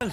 1।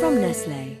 From Nestle.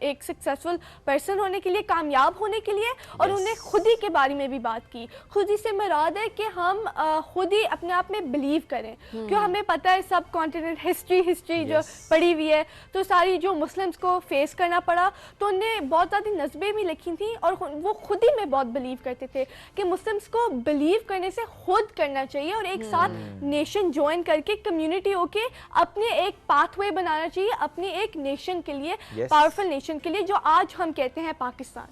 ایک successful person ہونے کے لیے, کامیاب ہونے کے لیے, اور انہیں خود ہی کے بارے میں بھی بات کی. خود ہی سے مراد ہے کہ ہم خود ہی اپنے آپ میں بلیو کریں, کیوں ہمیں پتہ ہے سب کانٹیننٹ ہسٹری جو پڑھی ہوئی ہے, تو ساری جو مسلمس کو فیس کرنا پڑا, تو انہوں نے بہت زیادہ نظمیں بھی لکھی تھیں, اور وہ خود ہی میں بہت بلیو کرتے تھے کہ مسلمس کو بلیو کرنے سے خود کرنا چاہیے, اور ایک ساتھ نیشن جوائن کر کے کمیونٹی ہو کے اپنے ایک پاتھ وے بنانا چاہیے اپنی ایک نیشن کے لیے, پاورفل نیشن کے لیے, جو آج ہم کہتے ہیں پاکستان.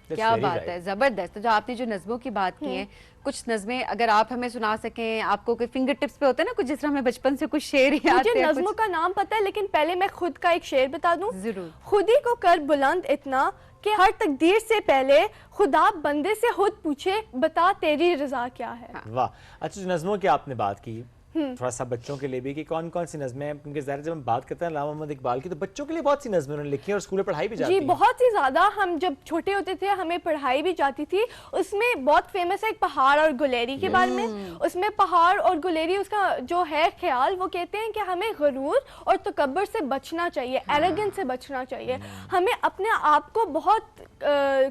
کیا بات ہے, زبردست. جو آپ نے جو نظموں کی بات کی ہیں, کچھ نظمیں اگر آپ ہمیں سنا سکیں, آپ کو کوئی فنگر ٹپس پہ ہوتا ہے نا کچھ, جس طرح ہمیں بچپن سے کچھ شعر یاد ہے. مجھے نظموں کا نام پتہ ہے, لیکن پہلے میں خود کا ایک شعر بتا دوں. ضرور. خودی کو کر بلند اتنا کہ ہر تقدیر سے پہلے خدا بندے سے خود پوچھے, بتا تیری رضا کیا ہے. واہ. اچھا, جو نظموں کی آپ نے بات کی, تھوڑا سا بچوں کے لیے بھی کہ کون کون سی نظمیں ہیں, کیونکہ ظاہر جب ہم بات کرتے ہیں علامہ محمد اقبال کی تو بچوں کے لیے بہت سی نظمیں انہوں نے لکھی ہیں اور اسکول میں پڑھائی بھی جاتی ہیں. جی بہت ہی زیادہ. ہم جب چھوٹے ہوتے تھے ہمیں پڑھائی بھی جاتی تھی. اس میں بہت فیمس ہے ایک پہاڑ اور گلیری کے بارے میں. اس میں پہاڑ اور گلیری, اس کا جو ہے خیال, وہ کہتے ہیں کہ ہمیں غرور اور تکبر سے بچنا چاہیے, ایروگنس سے بچنا چاہیے. ہمیں اپنے آپ کو بہت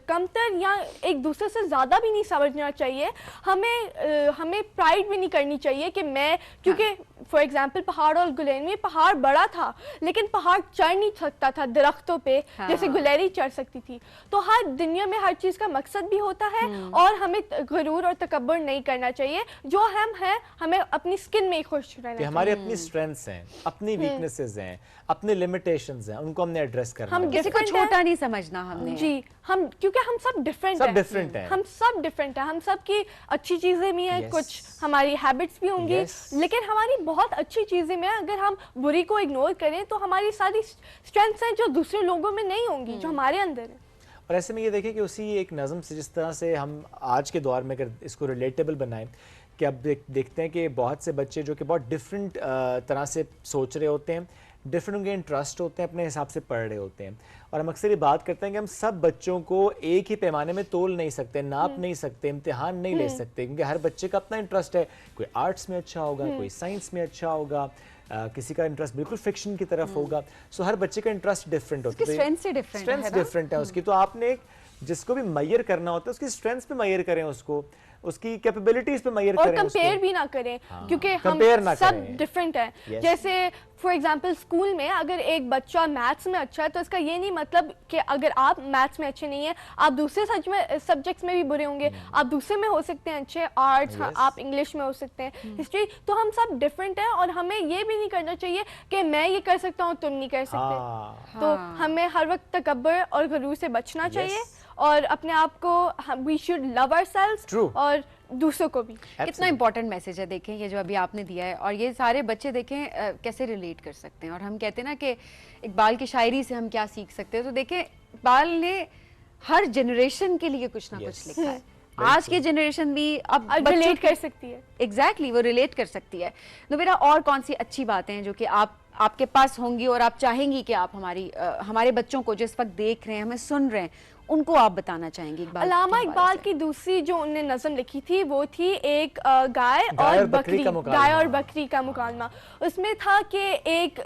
کمتر یا ایک دوسرے سے زیادہ بھی نہیں سمجھنا چاہیے. ہمیں پرائڈ بھی نہیں کرنی چاہیے کہ میں, کیونکہ فار ایگزامپل پہاڑ اور گلیری میں پہاڑ بڑا تھا لیکن پہاڑ چڑھ نہیں سکتا تھا درختوں پہ جیسے گلیری چڑھ سکتی تھی. تو ہر دنیا میں ہر چیز کا مقصد بھی ہوتا ہے, اور ہمیں غرور اور تکبر نہیں کرنا چاہیے. جو ہم ہیں ہمیں اپنی سکن میں ہی خوش رہنا چاہیے. ہماری اپنی اسٹرینتھس ہیں, اپنی ویکنیسز ہیں, اپنے لمیٹیشنز ہیں, ان کو ہم نے ایڈریس کرنا ہے. کسی کو چھوٹا نہیں سمجھنا ہم نے. جی, کیونکہ ہم سب ڈفرینٹ ہیں. ہم سب ڈفرینٹ ہیں. ہم سب کی اچھی چیزیں بھی ہیں, کچھ ہماری ہیبٹس بھی ہوں گی, لیکن ہماری بہت اچھی چیزیں میں اگر ہم بری کو اگنور کریں تو ہماری ساری اسٹرینتھس ہیں جو دوسرے لوگوں میں نہیں ہوں گی, جو ہمارے اندر ہیں. اور ایسے میں یہ دیکھیں کہ اسی ایک نظم سے جس طرح سے ہم آج کے دور میں اگر اس کو ریلیٹیبل بنائیں, کہ اب دیکھتے ہیں کہ بہت سے بچے جو کہ بہت ڈفرینٹ طرح سے سوچ رہے ہوتے ہیں, ڈفرینٹ ان کے انٹرسٹ ہوتے ہیں, اپنے حساب سے پڑھ رہے ہوتے ہیں, اور ہم اکثر یہ بات کرتے ہیں کہ ہم سب بچوں کو ایک ہی پیمانے میں تول نہیں سکتے, ناپ نہیں سکتے, امتحان نہیں لے سکتے, کیونکہ ہر بچے کا اپنا انٹرسٹ ہے. کوئی آرٹس میں اچھا ہوگا, کوئی سائنس میں اچھا ہوگا, کسی کا انٹرسٹ بالکل فکشن کی طرف ہوگا. سو ہر بچے کا انٹرسٹ ڈفرینٹ ہوتا ہے, اسٹرینتھ ڈفرینٹ ہے اس کی. تو آپ نے جس کو بھی میئر کرنا ہوتا ہے اس کی اسٹرینتھ پہ میئر کریں, اس کو اس کی کیپیبلٹیز پہ میئر کریں, اور کمپیئر بھی نہ کریں, کیونکہ ہم سب ڈفرینٹ ہیں. جیسے فار ایگزامپل اسکول میں اگر ایک بچہ میتھس میں اچھا ہے تو اس کا یہ نہیں مطلب کہ اگر آپ میتھس میں اچھے نہیں ہیں آپ دوسرے سبجیکٹس میں بھی برے ہوں گے. آپ دوسرے میں ہو سکتے ہیں اچھے, آرٹس, آپ انگلش میں ہو سکتے ہیں, ہسٹری. تو ہم سب ڈفرینٹ ہیں, اور ہمیں یہ بھی نہیں کرنا چاہیے کہ میں یہ کر سکتا ہوں تم نہیں کر سکتے. تو ہمیں ہر وقت تکبر اور غرور سے بچنا چاہیے, اور اپنے آپ کو وی شوڈ لو آور سیلفز, اور دوسروں کو بھی. کتنا امپورٹنٹ میسج ہے دیکھیں یہ جو ابھی آپ نے دیا ہے, اور یہ سارے بچے دیکھیں کیسے ریلیٹ کر سکتے ہیں. اور ہم کہتے ہیں نا کہ اقبال کی شاعری سے ہم کیا سیکھ سکتے ہیں, تو دیکھیں اقبال نے ہر جنریشن کے لیے کچھ نہ کچھ لکھا ہے. آج کی جنریشن بھی اب ریلیٹ کر سکتی ہے. ایگزیکٹلی, وہ ریلیٹ کر سکتی ہے. نبیرہ, اور کون سی اچھی باتیں ہیں جو کہ آپ کے پاس ہوں گی اور آپ چاہیں گی کہ آپ ہمارے بچوں کو جس وقت دیکھ رہے ہیں, ہمیں سن رہے ہیں, ان کو آپ بتانا چاہیں گے؟ علامہ اقبال کی دوسری جو انہوں نے نظم لکھی تھی وہ تھی ایک گائے اور بکری کا مکالمہ. اس میں تھا کہ ایک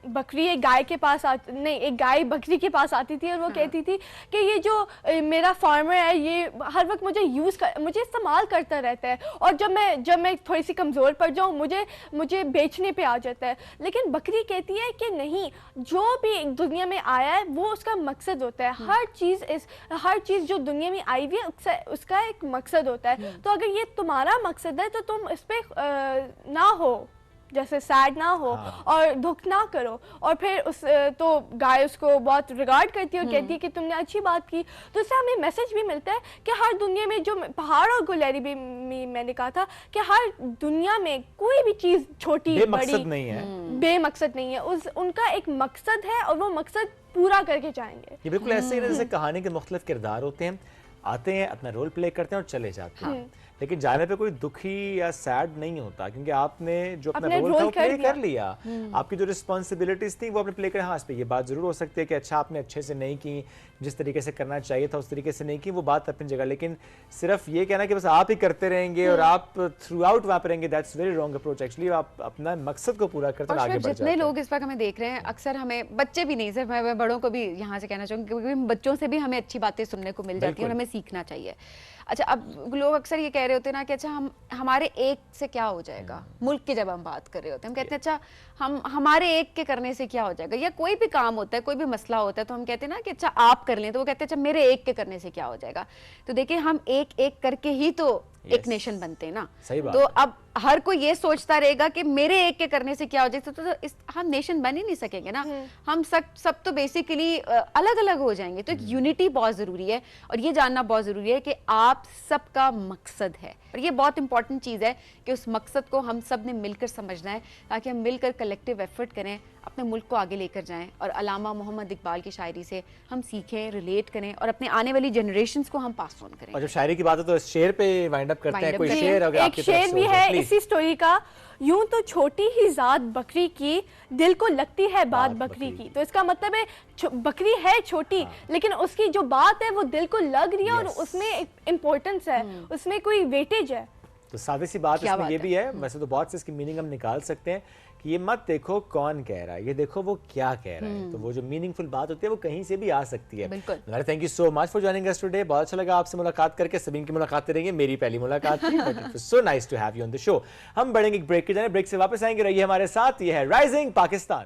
بکری ایک گائے کے پاس ایک گائے بکری کے پاس آتی تھی, اور وہ کہتی تھی کہ یہ جو میرا فارمر ہے یہ ہر وقت مجھے استعمال کرتا رہتا ہے, اور جب میں تھوڑی سی کمزور پڑ جاؤں مجھے بیچنے پہ آ جاتا ہے. لیکن بکری کہتی ہے کہ نہیں, جو بھی دنیا میں آیا ہے وہ اس کا مقصد ہوتا ہے. ہر چیز جو دنیا میں آئی ہوئی ہے اس کا ایک مقصد ہوتا ہے. تو اگر یہ تمہارا مقصد ہے تو تم اس پہ نہ ہو, جیسے سیڈ نہ ہو اور دکھ نہ کرو. اور پھر تو گائے اس کو بہت ریگارڈ کرتی ہے اور کہتی ہے کہ تم نے اچھی بات کی. تو اس سے ہمیں میسج بھی ملتا ہے کہ ہر دنیا میں جو پہاڑ اور گلیری بھی میں نے کہا تھا کہ ہر دنیا میں کوئی بھی چیز چھوٹی بڑی بے مقصد نہیں ہے. ان کا ایک مقصد ہے اور وہ مقصد پورا کر کے جائیں گے. یہ بالکل ایسے ہی جیسے کہانی کے مختلف کردار ہوتے ہیں, آتے ہیں اپنا رول پلے کرتے ہیں اور چلے جاتے ہیں, لیکن جانے پہ کوئی دکھی یا سیڈ نہیں ہوتا کیونکہ آپ نے جو اپنا اپنے رول تھا رول وہ کر پلے دیا۔ کر لیا، آپ کی جو رسپانسبلٹیز تھیں وہ آپ نے پلے کر، ہاں اس پہ یہ بات ضرور ہو سکتی ہے کہ اچھا آپ نے اچھے سے نہیں کی، جس طریقے سے کرنا چاہیے تھا اس طریقے سے نہیں کی، وہ بات اپنی جگہ، لیکن صرف یہ کہنا کہ بس آپ ہی کرتے رہیں گے اور آپ تھرو آؤٹ وہاں پہ رہیں گے، that's very wrong approach, actually آپ اپنا مقصد کو پورا کرتے اور آگے شعیب بڑھ جتنے جاتے ہیں۔ لوگ اس وقت ہمیں دیکھ رہے ہیں، اکثر ہمیں بچے بھی نہیں، صرف میں بڑوں کو بھی یہاں سے کہنا چاہوں گی کیونکہ بچوں سے بھی ہمیں اچھی باتیں سننے کو مل جاتی ہیں اور ہمیں سیکھنا چاہیے۔ اچھا اب لوگ اکثر یہ کہہ رہے ہوتے ہیں نا کہ اچھا ہمارے ایک سے کیا ہو جائے گا، ملک کی جب ہم بات کر رہے ہوتے ہیں ہم کہتے ہیں اچھا ہمارے ایک کے کرنے سے کیا ہو جائے گا، یا کوئی بھی کام ہوتا ہے، کوئی بھی مسئلہ ہوتا ہے تو ہم کہتے ہیں نا کہ اچھا آپ کر لیں، تو وہ کہتے ہیں اچھا میرے ایک کے کرنے سے کیا ہو جائے گا۔ تو دیکھیں ہم ایک ایک کر کے ہی تو ایک نیشن بنتے ہیں نا، تو اب ہر کوئی یہ سوچتا رہے گا کہ میرے ایک کے کرنے سے کیا ہو جائے تو ہم نیشن بن ہی نہیں سکیں گے نا، ہم سب تو بیسیکلی الگ الگ ہو جائیں گے۔ تو ایک یونٹی بہت ضروری ہے اور یہ جاننا بہت ضروری ہے کہ آپ سب کا مقصد ہے، اور یہ بہت امپورٹنٹ چیز ہے کہ اس مقصد کو ہم سب نے مل کر سمجھنا ہے تاکہ ہم مل کر کلیکٹیو ایفرٹ کریں، اپنے ملک کو آگے لے کر جائیں اور علامہ محمد اقبال کی شاعری سے ہم سیکھیں، ریلیٹ کریں اور اپنے آنے والی جنریشنز کو ہم پاس آن کریں۔ اور جب شاعری کی بات ہے تو اس شعر پہ وائنڈ اپ کرتے ہیں، کوئی شعر اگر آپ ایک کی طرف شعر سے بھی ہو جائے ہے اسی سٹوری کا، یوں تو چھوٹی ہی ذات بکری کی، دل کو لگتی ہے بات بکری کی۔ تو اس کا مطلب ہے بکری ہے چھوٹی لیکن اس کی جو بات ہے وہ دل کو لگ رہی ہے اور اس میں امپورٹنس ہے، اس میں کوئی ویٹیج ہے۔ تو سادی سی بات اس میں یہ بھی ہے، ویسے تو بہت سے اس کی میننگ ہم نکال سکتے ہیں کہ یہ مت دیکھو کون کہہ رہا ہے، یہ دیکھو وہ کیا کہہ رہا ہے، تو وہ جو میننگ فل بات ہوتی ہے وہ کہیں سے بھی آ سکتی ہے۔ بالکل۔ Thank you so much for joining اس ٹوڈے، بہت اچھا لگا آپ سے ملاقات کر کے، سبین کی ملاقاتیں رہیں گی، میری پہلی ملاقات تھی، but it was so nice to have you on the show. ہم بڑھیں گے ایک بریک کی جانب، بریک سے واپس آئیں گے، رہیے ہمارے ساتھ، یہ ہے رائزنگ پاکستان۔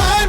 1।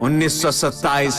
1927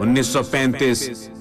1935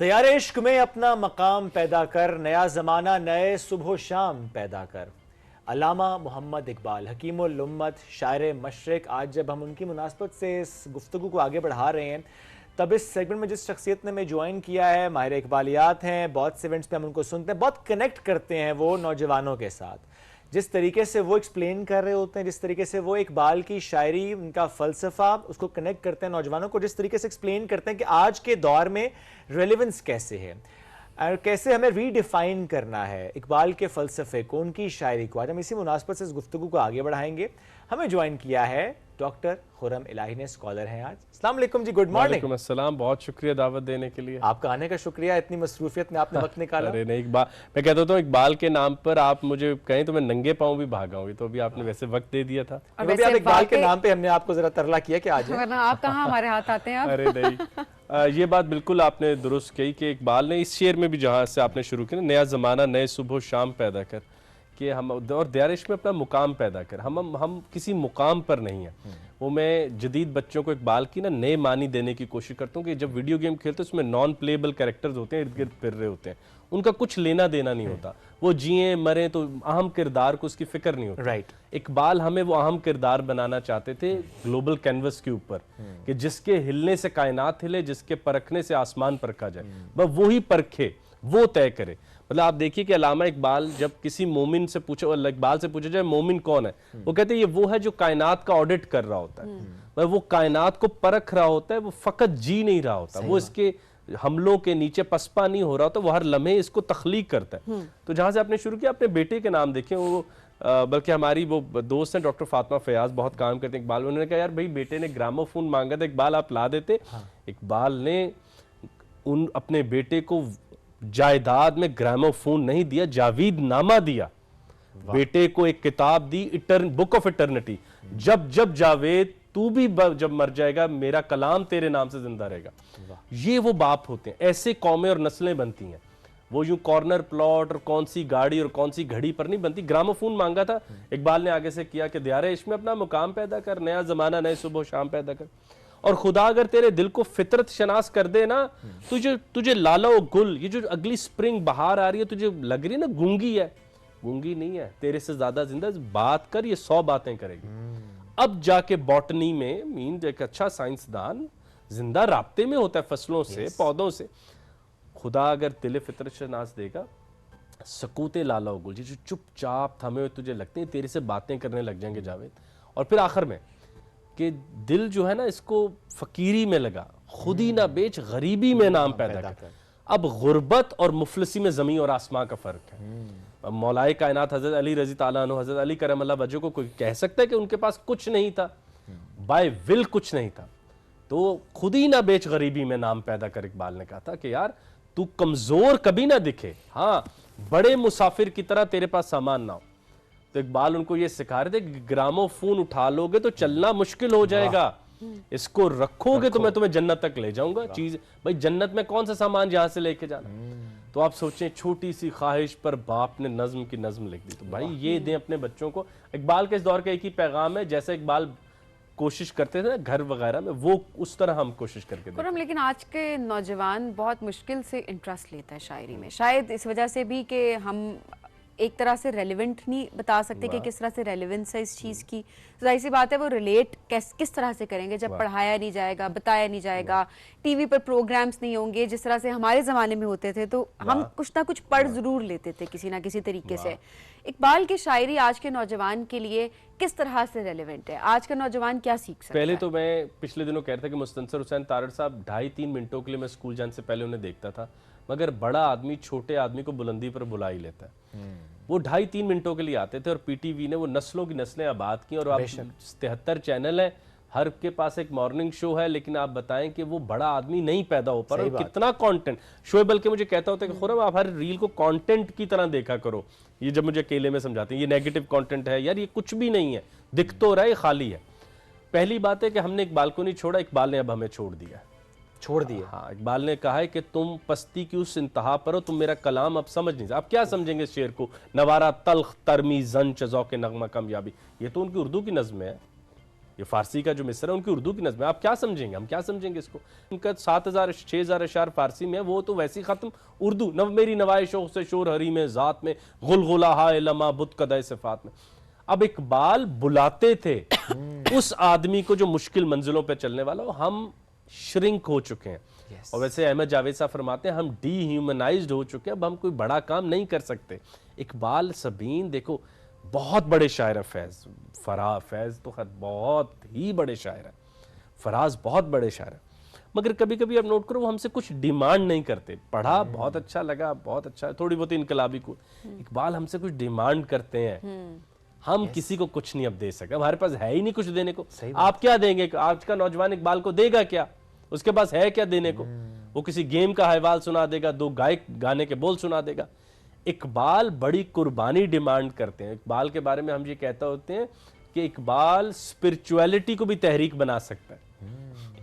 تیار عشق میں اپنا مقام پیدا کر، نیا زمانہ نئے صبح و شام پیدا کر۔ علامہ محمد اقبال، حکیم الامت، شاعر مشرق۔ آج جب ہم ان کی مناسبت سے اس گفتگو کو آگے بڑھا رہے ہیں تب اس سیگمنٹ میں جس شخصیت نے ہمیں جوائن کیا ہے، ماہر اقبالیات ہیں، بہت سے ایونٹس پہ ہم ان کو سنتے ہیں، بہت کنیکٹ کرتے ہیں وہ نوجوانوں کے ساتھ۔ جس طریقے سے وہ ایکسپلین کر رہے ہوتے ہیں، جس طریقے سے وہ اقبال کی شاعری، ان کا فلسفہ، اس کو کنیکٹ کرتے ہیں نوجوانوں کو، جس طریقے سے ایکسپلین کرتے ہیں کہ آج کے دور میں ریلیونس کیسے ہے اور کیسے ہمیں ری ڈیفائن کرنا ہے اقبال کے فلسفے کو، ان کی شاعری کو۔ آج ہم اسی مناسبت سے اس گفتگو کو آگے بڑھائیں گے۔ ہمیں جوائن کیا ہے ڈاکٹر خرم الہی نے، اسکالر ہیں آج۔ السلام علیکم جی، گڈ مارننگ۔ وعلیکم السلام، بہت شکریہ دعوت دینے کے لیے۔ آپ کا آنے کا شکریہ، اتنی مصروفیت میں آپ نے وقت نکالا۔ ارے نہیں اقبال، میں کہتا ہوں اقبال کے نام پر آپ مجھے کہیں تو میں ننگے پاؤں بھی بھاگا ہوں، تو بھی آپ نے ویسے وقت دے دیا تھا۔ ابھی آپ اقبال کے نام پہ ہم نے آپ کو ذرا ترلا کیا کہ آج ورنہ آپ کہاں ہمارے ہاتھ آتے ہیں آپ۔ ارے نہیں، یہ بات بالکل آپ نے درست کہی کہ اقبال نے اس شعر میں بھی جہاں سے آپ نے شروع کیا، نیا زمانہ نئے صبح و شام پیدا کر، کہ ہم اور دیارش میں اپنا مقام پیدا کر، ہم کسی مقام پر نہیں ہیں. وہ میں جدید بچوں کو اقبال کی نا نئے معنی دینے کی کوشش کرتا ہوں کہ جب ویڈیو گیم کھیلتے ہیں اس میں نان پلیبل کریکٹرز ہوتے ہیں، ارد گرد پھر رہے ہوتے ہیں، ان کا کچھ لینا دینا نہیں ہوتا، وہ جئیں مریں تو اہم کردار کو اس کی فکر نہیں ہوتی. رائٹ. اقبال ہمیں وہ اہم کردار بنانا چاہتے تھے گلوبل کینوس کے اوپر، کہ جس کے ہلنے سے کائنات ہلے، جس کے پرکھنے سے آسمان پرکھا جائے، بس وہی پرکھے، وہ طے کرے. مطلب آپ دیکھیے کہ علامہ اقبال جب کسی مومن سے اقبال سے پوچھا جائے مومن کون ہے، وہ کہتے ہیں یہ وہ ہے جو کائنات کا آڈٹ کر رہا ہوتا ہے، وہ کائنات کو پرکھ رہا ہوتا ہے، وہ فقط جی نہیں رہا ہوتا، وہ اس کے حملوں کے نیچے پسپا نہیں ہو رہا ہوتا، وہ ہر لمحے اس کو تخلیق کرتا ہے. تو جہاں سے آپ نے شروع کیا اپنے بیٹے کے نام دیکھیں، وہ بلکہ ہماری وہ دوست ہیں ڈاکٹر فاطمہ فیاض، بہت کام کرتے ہیں اقبال. انہوں نے کہا یار بھائی بیٹے نے گراموفون مانگا تھا، اقبال آپ لا دیتے. اقبال نے اپنے بیٹے کو جائیداد میں گراموفون نہیں دیا، جاوید نامہ دیا. بیٹے کو ایک کتاب دی، بک آف ایٹرنٹی، جب جاوید تو بھی جب مر جائے گا میرا کلام تیرے نام سے زندہ رہے گا. یہ وہ باپ ہوتے ہیں، ایسے قومیں اور نسلیں بنتی ہیں. وہ یوں کارنر پلاٹ اور کون سی گاڑی اور کون سی گھڑی پر نہیں بنتی. گراموفون مانگا تھا، اقبال نے آگے سے کیا کہ دیار عشق میں اپنا مقام پیدا کر، نیا زمانہ نئے صبح و شام پیدا کر. اور خدا اگر تیرے دل کو فطرت شناس کر دے نا، تجھے لالا و گل، یہ جو اگلی سپرنگ بہار آ رہی ہے تجھے لگ رہی ہے نا گونگی ہے، گونگی نہیں ہے، تیرے سے زیادہ زندہ بات کر، یہ 100 باتیں کرے گی. اب جا کے باٹنی میں ایک اچھا سائنسدان زندہ رابطے میں ہوتا ہے فصلوں سے، پودوں سے. خدا اگر دل فطرت شناس دے گا، سکوت لالا و گل، جو چپ چاپ تھمے ہوئے تجھے لگتے ہیں تیرے سے باتیں کرنے لگ جائیں گے جاوید. اور پھر آخر میں کہ دل جو ہے نا اس کو فقیری میں لگا، خودی نہ بیچ غریبی میں نام پیدا کر. اب غربت اور مفلسی میں زمین اور آسمان کا فرق ہے. مولائے کائنات حضرت علی رضی تعالیٰ عنہ، حضرت علی کرم اللہ وجہ کو کوئی کہہ سکتا ہے کہ ان کے پاس کچھ نہیں تھا، بائی ول کچھ نہیں تھا. تو خودی نہ بیچ غریبی میں نام پیدا کر، اقبال نے کہا تھا کہ یار تو کمزور کبھی نہ دکھے، ہاں بڑے مسافر کی طرح تیرے پاس سامان نہ ہو. تو اقبال ان کو یہ سکھا رہے تھے کہ گرامو فون اٹھا لو گے تو چلنا مشکل ہو جائے گا، اس کو رکھو گے تو میں تمہیں جنت تک لے جاؤں گا. چیز بھائی جنت میں کون سا سامان جہاں سے لے کے جانا. تو آپ سوچیں چھوٹی سی خواہش پر باپ نے نظم کی نظم لکھ دی. تو بھائی یہ دیں اپنے بچوں کو. اقبال کے اس دور کا ایک ہی پیغام ہے، جیسے اقبال کوشش کرتے تھے نا گھر وغیرہ میں، وہ اس طرح ہم کوشش کر کے خرم. لیکن آج کے نوجوان بہت مشکل سے انٹرسٹ لیتا ہے شاعری میں، شاید اس وجہ سے بھی کہ ہم ایک طرح سے ریلیونٹ نہیں بتا سکتے کہ کس طرح سے ریلیونس ہے اس چیز کی. ظاہر سی بات ہے وہ ریلیٹ کس طرح سے کریں گے جب پڑھایا نہیں جائے گا، بتایا نہیں جائے گا، ٹی وی پر پروگرامز نہیں ہوں گے جس طرح سے ہمارے زمانے میں ہوتے تھے. تو ہم کچھ نہ کچھ پڑھ ضرور لیتے تھے کسی نہ کسی طریقے سے. اقبال کی شاعری آج کے نوجوان کے لیے کس طرح سے ریلیونٹ ہے؟ آج کا نوجوان کیا سیکھ سکتا ہے؟ پہلے تو میں پچھلے دنوں کہہ رہا تھا کہ مستنصر حسین تارڑ صاحب 2.5-3 منٹوں کے لیے میں اسکول جانے سے پہلے انہیں دیکھتا تھا، مگر بڑا آدمی چھوٹے آدمی کو بلندی پر بلا ہی لیتا ہے. وہ 2.5-3 منٹوں کے لیے آتے تھے اور پی ٹی وی نے وہ نسلوں کی نسلیں آباد کی. اور اب 73 چینل ہیں، ہر کے پاس ایک مارننگ شو ہے، لیکن آپ بتائیں کہ وہ بڑا آدمی نہیں پیدا ہو پا رہا. کتنا کانٹینٹ شو ہے، بلکہ مجھے کہتا ہوتا ہے کہ خرم آپ ہر ریل کو کانٹینٹ کی طرح دیکھا کرو. یہ جب مجھے اکیلے میں سمجھاتے ہیں یہ نیگیٹو کانٹینٹ ہے، یار یہ کچھ بھی نہیں ہے، دکھ تو رہا ہے، خالی ہے. پہلی بات ہے کہ ہم نے اقبال کو نہیں چھوڑا، اقبال نے اب ہمیں چھوڑ دیا. ہاں اقبال نے کہا ہے کہ تم پستی کی اس انتہا پر ہو، تم میرا کلام اب سمجھ نہیں سکتے. آپ کیا سمجھیں گے اس شعر کو؟ نوارا تلخ ترمی زن ذوق نغمہ کامیابی، یہ تو ان کی اردو کی نظم ہے. یہ فارسی کا جو مصرع ہے ان کی اردو کی نظم ہے. آپ کیا سمجھیں گے؟ ہم کیا سمجھیں گے اس کو؟ ان کا 7,000-6,000 اشعار فارسی میں ہے، وہ تو ویسی ختم اردو. میری نوائے شوق سے شور حریم ذات میں، غلغلہ ہائے لما بت قدائے صفات میں. اب اقبال بلاتے تھے اس آدمی کو جو مشکل منزلوں پہ چلنے والا ہو. ہم شرنک ہو چکے ہیں. اور ویسے احمد جاوید صاحب فرماتے ہیں ہم ڈی ہیومنائزڈ ہو چکے ہیں، اب ہم کوئی بڑا کام نہیں کر سکتے. اقبال سبین دیکھو بہت بڑے شاعر ہیں. فیض تو خیر بہت ہی بڑے شاعر ہیں، فراز بہت بڑے شاعر ہیں، مگر کبھی کبھی آپ نوٹ کرو وہ ہم سے کچھ ڈیمانڈ نہیں کرتے. پڑھا بہت اچھا لگا، بہت اچھا، تھوڑی بہت انقلابی کو. اقبال ہم سے کچھ ڈیمانڈ کرتے ہیں، ہم کسی کو کچھ نہیں اب دے سکتے، ہمارے پاس ہے ہی نہیں کچھ دینے کو. آپ کیا دیں گے؟ آج کا نوجوان اقبال کو دے گا کیا؟ اس کے پاس ہے کیا دینے کو؟ وہ کسی گیم کا حوال سنا دے گا، 2 گائک گانے کے بول سنا دے گا. اقبال بڑی قربانی ڈیمانڈ کرتے ہیں. اقبال کے بارے میں ہم یہ کہتا ہوتے ہیں کہ اقبال اسپرچویلٹی کو بھی تحریک بنا سکتا ہے،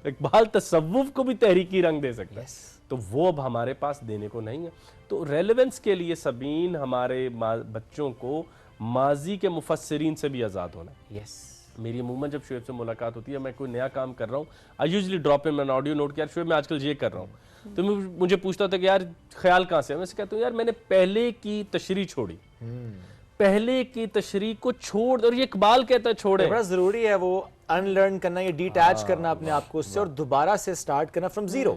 اقبال تصوف کو بھی تحریکی رنگ دے سکتا ہے. تو وہ اب ہمارے پاس دینے کو نہیں ہے. تو ریلیونس کے لیے سبین ہمارے بچوں کو ماضی کے مفسرین سے بھی آزاد ہونا ہے. یس میری عموماً جب شعیب سے ملاقات ہوتی ہے, میں کوئی نیا کام کر رہا ہوں, I usually drop an audio note کہ یار شعیب میں آج کل یہ کر رہا ہوں, تو مجھے پوچھتا ہوتا ہے کہ یار خیال کہاں سے ہے, میں سے کہتا ہوں یار میں نے پہلے کی تشریح چھوڑی, پہلے کی تشریح کو چھوڑ, اور یہ اقبال کہتا ہے چھوڑے. بڑا ضروری ہے وہ ان لرن کرنا, یہ ڈیٹیچ کرنا اپنے آپ کو اس سے, اور دوبارہ سے سٹارٹ کرنا فرام زیرو.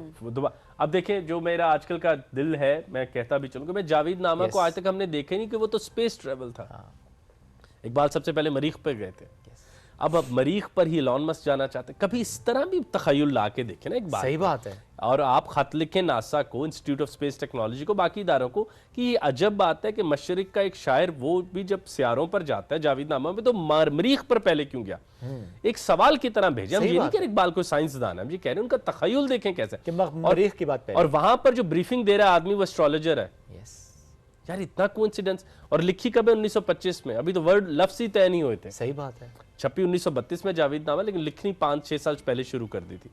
اب دیکھیں جو میرا آج کل کا دل ہے, میں کہتا بھی چلوں کہ میں جاوید نامہ کو آج تک ہم نے دیکھا نہیں کہ وہ تو سپیس ٹریول تھا. اقبال سب سے پہلے مریخ پہ گئے تھے, اب مریخ پر ہی ایلون مسک جانا چاہتے ہیں. کبھی اس طرح بھی تخیل لا کے دیکھیں نا اقبال. صحیح بات ہے. اور آپ خط لکھیں ناسا کو, انسٹیٹیوٹ آف سپیس ٹیکنالوجی کو, باقی اداروں کو, کہ یہ عجب بات ہے کہ مشرق کا ایک شاعر وہ بھی جب سیاروں پر جاتا ہے جاوید نامہ میں, تو مریخ پر پہلے کیوں گیا, ایک سوال کی طرح بھیجے. ہم یہ نہیں کہہ رہے اقبال کو سائنسدان ہے, ہم یہ کہہ رہے ہیں ان کا تخیل دیکھیں کیسے, کہ مریخ کی بات پہلے, اور وہاں پر جو بریفنگ دے رہا ہے آدمی وہ اسٹرالوجر ہے. یار اتنا کوئنسیڈنس, اور لکھی کب ہے 1925 میں, ابھی تو ورڈ لفظ ہی طے نہیں ہوئے تھے. صحیح بات ہے. چھپی 1932 میں جاوید نامہ, لیکن لکھنی 5-6 سال پہلے شروع کر دی تھی.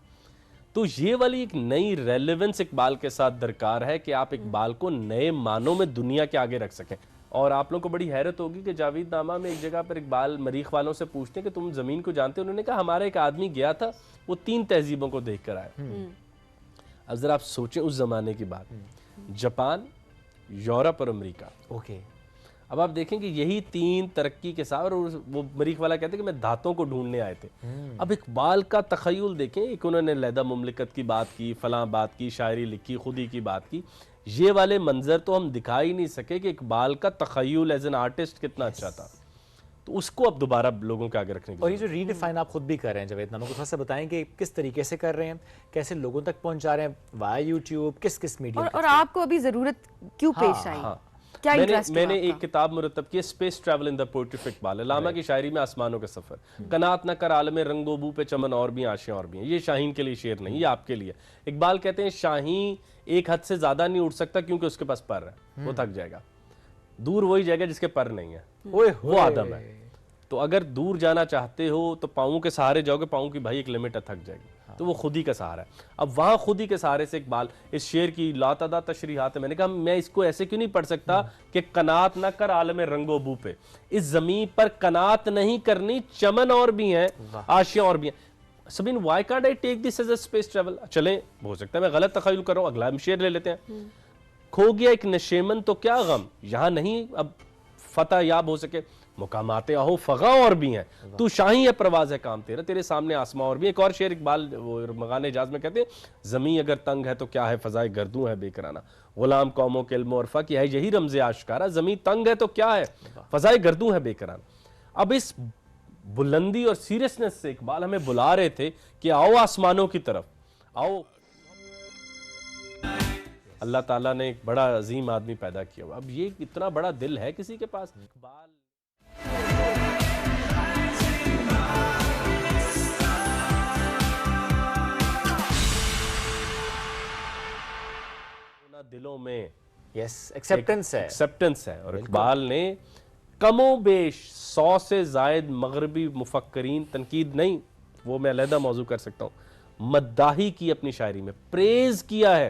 تو یہ والی ایک نئی ریلیونس اقبال کے ساتھ درکار ہے کہ آپ اقبال کو نئے معنوں میں دنیا کے آگے رکھ سکیں. اور آپ لوگوں کو بڑی حیرت ہوگی کہ جاوید نامہ میں ایک جگہ پر اقبال مریخ والوں سے پوچھتے ہیں کہ تم زمین کو جانتے ہو, انہوں نے کہا ہمارا ایک آدمی گیا تھا, وہ 3 تہذیبوں کو دیکھ کر آیا. اب ذرا آپ سوچیں اس زمانے کی بات, جاپان, یورپ اور امریکہ. اوکے, اب آپ دیکھیں کہ یہی 3 ترقی کے ساتھ, اور وہ مریخ والا کہتے ہیں کہ میں دھاتوں کو ڈھونڈنے آئے تھے. اب اقبال کا تخیل دیکھیں, ایک انہوں نے لیدہ مملکت کی بات کی, فلاں بات کی, شاعری لکھی, خودی کی بات کی. یہ والے منظر تو ہم دکھا ہی نہیں سکے کہ اقبال کا تخیل ایز این آرٹسٹ کتنا اچھا تھا. تو اس کو اب دوبارہ لوگوں کے آگے رکھنے کی. اور یہ جو ریڈیفائن آپ خود بھی کر رہے ہیں جاوید نامہ کو, تھوڑا سا بتائیں کہ کس طریقے سے کر رہے ہیں, کیسے لوگوں تک پہنچا رہے ہیں, وائے یوٹیوب, کس میڈیم, اور آپ کو ابھی ضرورت کیوں پیش آئی, کیا انٹرسٹ میں نے ایک کتاب مرتب کی, space travel in the poetry of Iqbal. علامہ کی شاعری میں آسمانوں کا سفر. قناعت نہ کر عالم رنگ و بو پہ چمن اور بھی آشیں اور بھی ہیں. یہ شاہین کے لیے شعر نہیں, یہ آپ کے لیے. اقبال کہتے ہیں شاہین ایک حد سے زیادہ نہیں اڑ سکتا کیونکہ اس کے پاس پر ہے, وہ تھک جائے گا. دور وہی جائے گا جس کے پر نہیں ہے, وہ آدم ہے. تو اگر دور جانا چاہتے ہو تو پاؤں کے سہارے جاؤ گے, پاؤں کی بھائی ایک لمٹ ہے, تھک جائے گی. تو وہ خود ہی کا سہارا ہے. اب وہاں خود ہی کے سہارے سے اقبال, اس شعر کی لاتعداد تشریحات ہے. میں نے کہا میں اس کو ایسے کیوں نہیں پڑھ سکتا کہ قناعت نہ کر عالم رنگ و بو پہ, اس زمین پر قناعت نہیں کرنی, چمن اور بھی ہیں, آشیاں اور بھی ہیں. سبین why can't I take this as a space travel? چلیں, ہو سکتا ہے میں غلط تخیل کر رہا ہوں, اگلا ہم شعر لے لیتے ہیں. کھو گیا ایک نشیمن تو کیا غم, یہاں نہیں اب فتح یاب ہو سکے, مقامات آہو فغاں اور بھی ہیں, تو شاہی ہے پرواز ہے کام تیرا, تیرے سامنے آسماں اور بھی. ایک اور شعر اقبال مغان اعجاز میں کہتے ہیں, زمین اگر تنگ ہے تو کیا ہے فضائے گردوں ہے بے کرانہ, غلام قوموں کے علم و عرفہ کی ہے یہی رمز آشکارا, زمین تنگ ہے تو کیا ہے فضائے گردوں ہے بے کرانہ. اب اس بلندی اور سیریسنس سے اقبال ہمیں بلا رہے تھے کہ آؤ آسمانوں کی طرف آؤ. اللہ تعالیٰ نے ایک بڑا عظیم آدمی پیدا کیا ہوا. اب یہ اتنا بڑا دل ہے کسی کے پاس, اقبال دلوں میں ایکسیپٹنس ہے. اور اقبال نے کم و بیش 100 سے زائد مغربی مفکرین, تنقید نہیں وہ میں علیحدہ موضوع کر سکتا ہوں, مداحی کی اپنی شاعری میں, پریز کیا ہے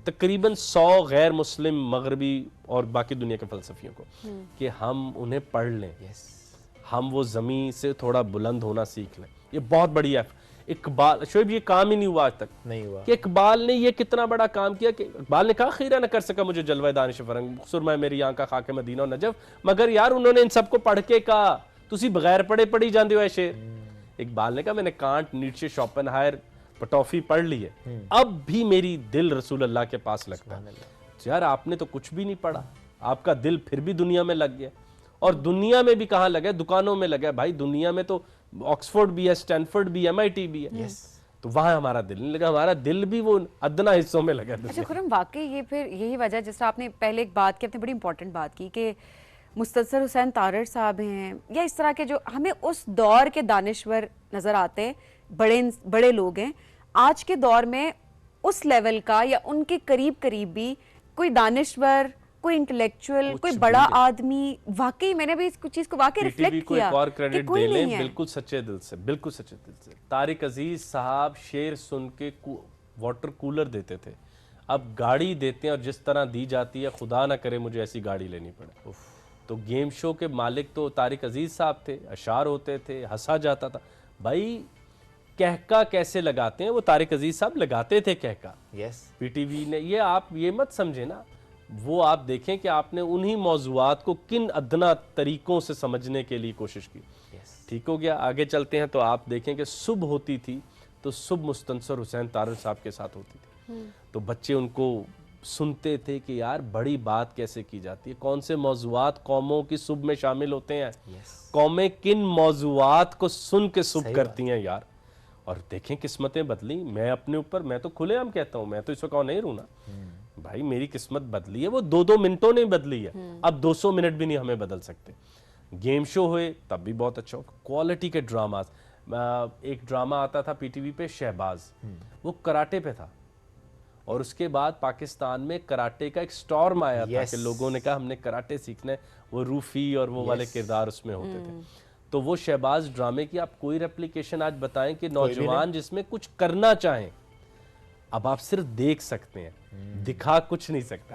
تقریباً 100 غیر مسلم مغربی اور باقی دنیا کے فلسفیوں کو, کہ ہم انہیں پڑھ لیں, ہم وہ زمین سے تھوڑا بلند ہونا سیکھ لیں. یہ بہت بڑی ہے. اقبال شعیب یہ کام ہی نہیں ہوا آج تک, نہیں ہوا کہ اقبال نے یہ کتنا بڑا کام کیا کہ اقبال نے کہا خیرہ نہ کر سکا مجھے جلوہ دانش فرنگ, سرمہ میری آنکھ کا خاک مدینہ و نجف, مگر یار انہوں نے ان سب کو پڑھ کے کہا تسی بغیر پڑھے پڑھی جاندے ہو اے شعر. اقبال نے کہا میں نے کانٹ, نیٹشے, شوپنہائر, پٹوفی پڑھ لی ہے, اب بھی میری دل رسول اللہ کے پاس لگتا ہے. یار آپ نے تو کچھ بھی نہیں پڑھا, آپ کا دل پھر بھی دنیا میں لگ گیا. اور دنیا میں بھی کہاں لگا, دکانوں میں لگا. بھائی دنیا میں تو آکسفورڈ بھی ہے, اسٹینفورڈ بھی ہے, MIT بھی ہے, تو وہاں ہمارا دل نہیں لگا, ہمارا دل بھی وہ ادنا حصوں میں لگا. اچھا خرم, واقعی یہ پھر یہی وجہ, جس طرح آپ نے پہلے ایک بات کی, آپ نے بڑی امپورٹنٹ بات کی کہ مستنصر حسین تارڑ صاحب ہیں یا اس طرح کے جو ہمیں اس دور کے دانشور نظر آتے ہیں, بڑے لوگ ہیں, آج کے دور میں اس لیول کا یا ان کے قریب بھی کوئی دانشور, کوئی انٹلیکچوئل, کوئی بڑا آدمی, واقعی میں نے بھی اس چیز کو واقعی ریفلیکٹ کیا ایک اور کریڈٹ دے لیں, نہیں ہے. بالکل سچے دل سے, بالکل سچے دل سے. طارق عزیز صاحب شعر سن کے واٹر کولر دیتے تھے, اب گاڑی دیتے ہیں, اور جس طرح دی جاتی ہے خدا نہ کرے مجھے ایسی گاڑی لینی پڑے. تو گیم شو کے مالک تو طارق عزیز صاحب تھے, اشعار ہوتے تھے, ہنسا جاتا تھا. بھائی کہکا کیسے لگاتے ہیں, وہ طارق عزیز صاحب لگاتے تھے کہکا. یس پی ٹی وی نے, یہ آپ یہ مت سمجھے نا, وہ آپ دیکھیں کہ آپ نے انہی موضوعات کو کن ادنا طریقوں سے سمجھنے کے لیے کوشش کی. ٹھیک ہو گیا, آگے چلتے ہیں. تو آپ دیکھیں کہ صبح ہوتی تھی تو صبح مستنصر حسین تارڑ صاحب کے ساتھ ہوتی تھی, تو بچے ان کو سنتے تھے کہ یار بڑی بات کیسے کی جاتی ہے, کون سے موضوعات قوموں کی صبح میں شامل ہوتے ہیں, قومیں کن موضوعات کو سن کے صبح کرتی ہیں یار. اور دیکھیں قسمتیں بدلی. میں اپنے اوپر, میں تو کھلے عام کہتا ہوں, میں تو اس وقت نہیں رونا بھائی, میری قسمت بدلی ہے, وہ 2 منٹوں نہیں بدلی ہے, اب 200 منٹ بھی نہیں ہمیں بدل سکتے. گیم شو ہوئے تب بھی بہت اچھا ہو, کوالٹی کے ڈراماز. ایک ڈرامہ آتا تھا پی ٹی وی پہ شہباز, وہ کراٹے پہ تھا, اور اس کے بعد پاکستان میں کراٹے کا ایک سٹارم آیا تھا کہ لوگوں نے کہا ہم نے کراٹے سیکھنا ہے. وہ روفی اور وہ والے کردار اس میں ہوتے تھے. تو وہ شہباز ڈرامے کی آپ کوئی ریپلیکیشن آج بتائیں کہ نوجوان جس میں کچھ کرنا چاہیں, اب آپ صرف دیکھ سکتے ہیں, دکھا کچھ نہیں سکتے.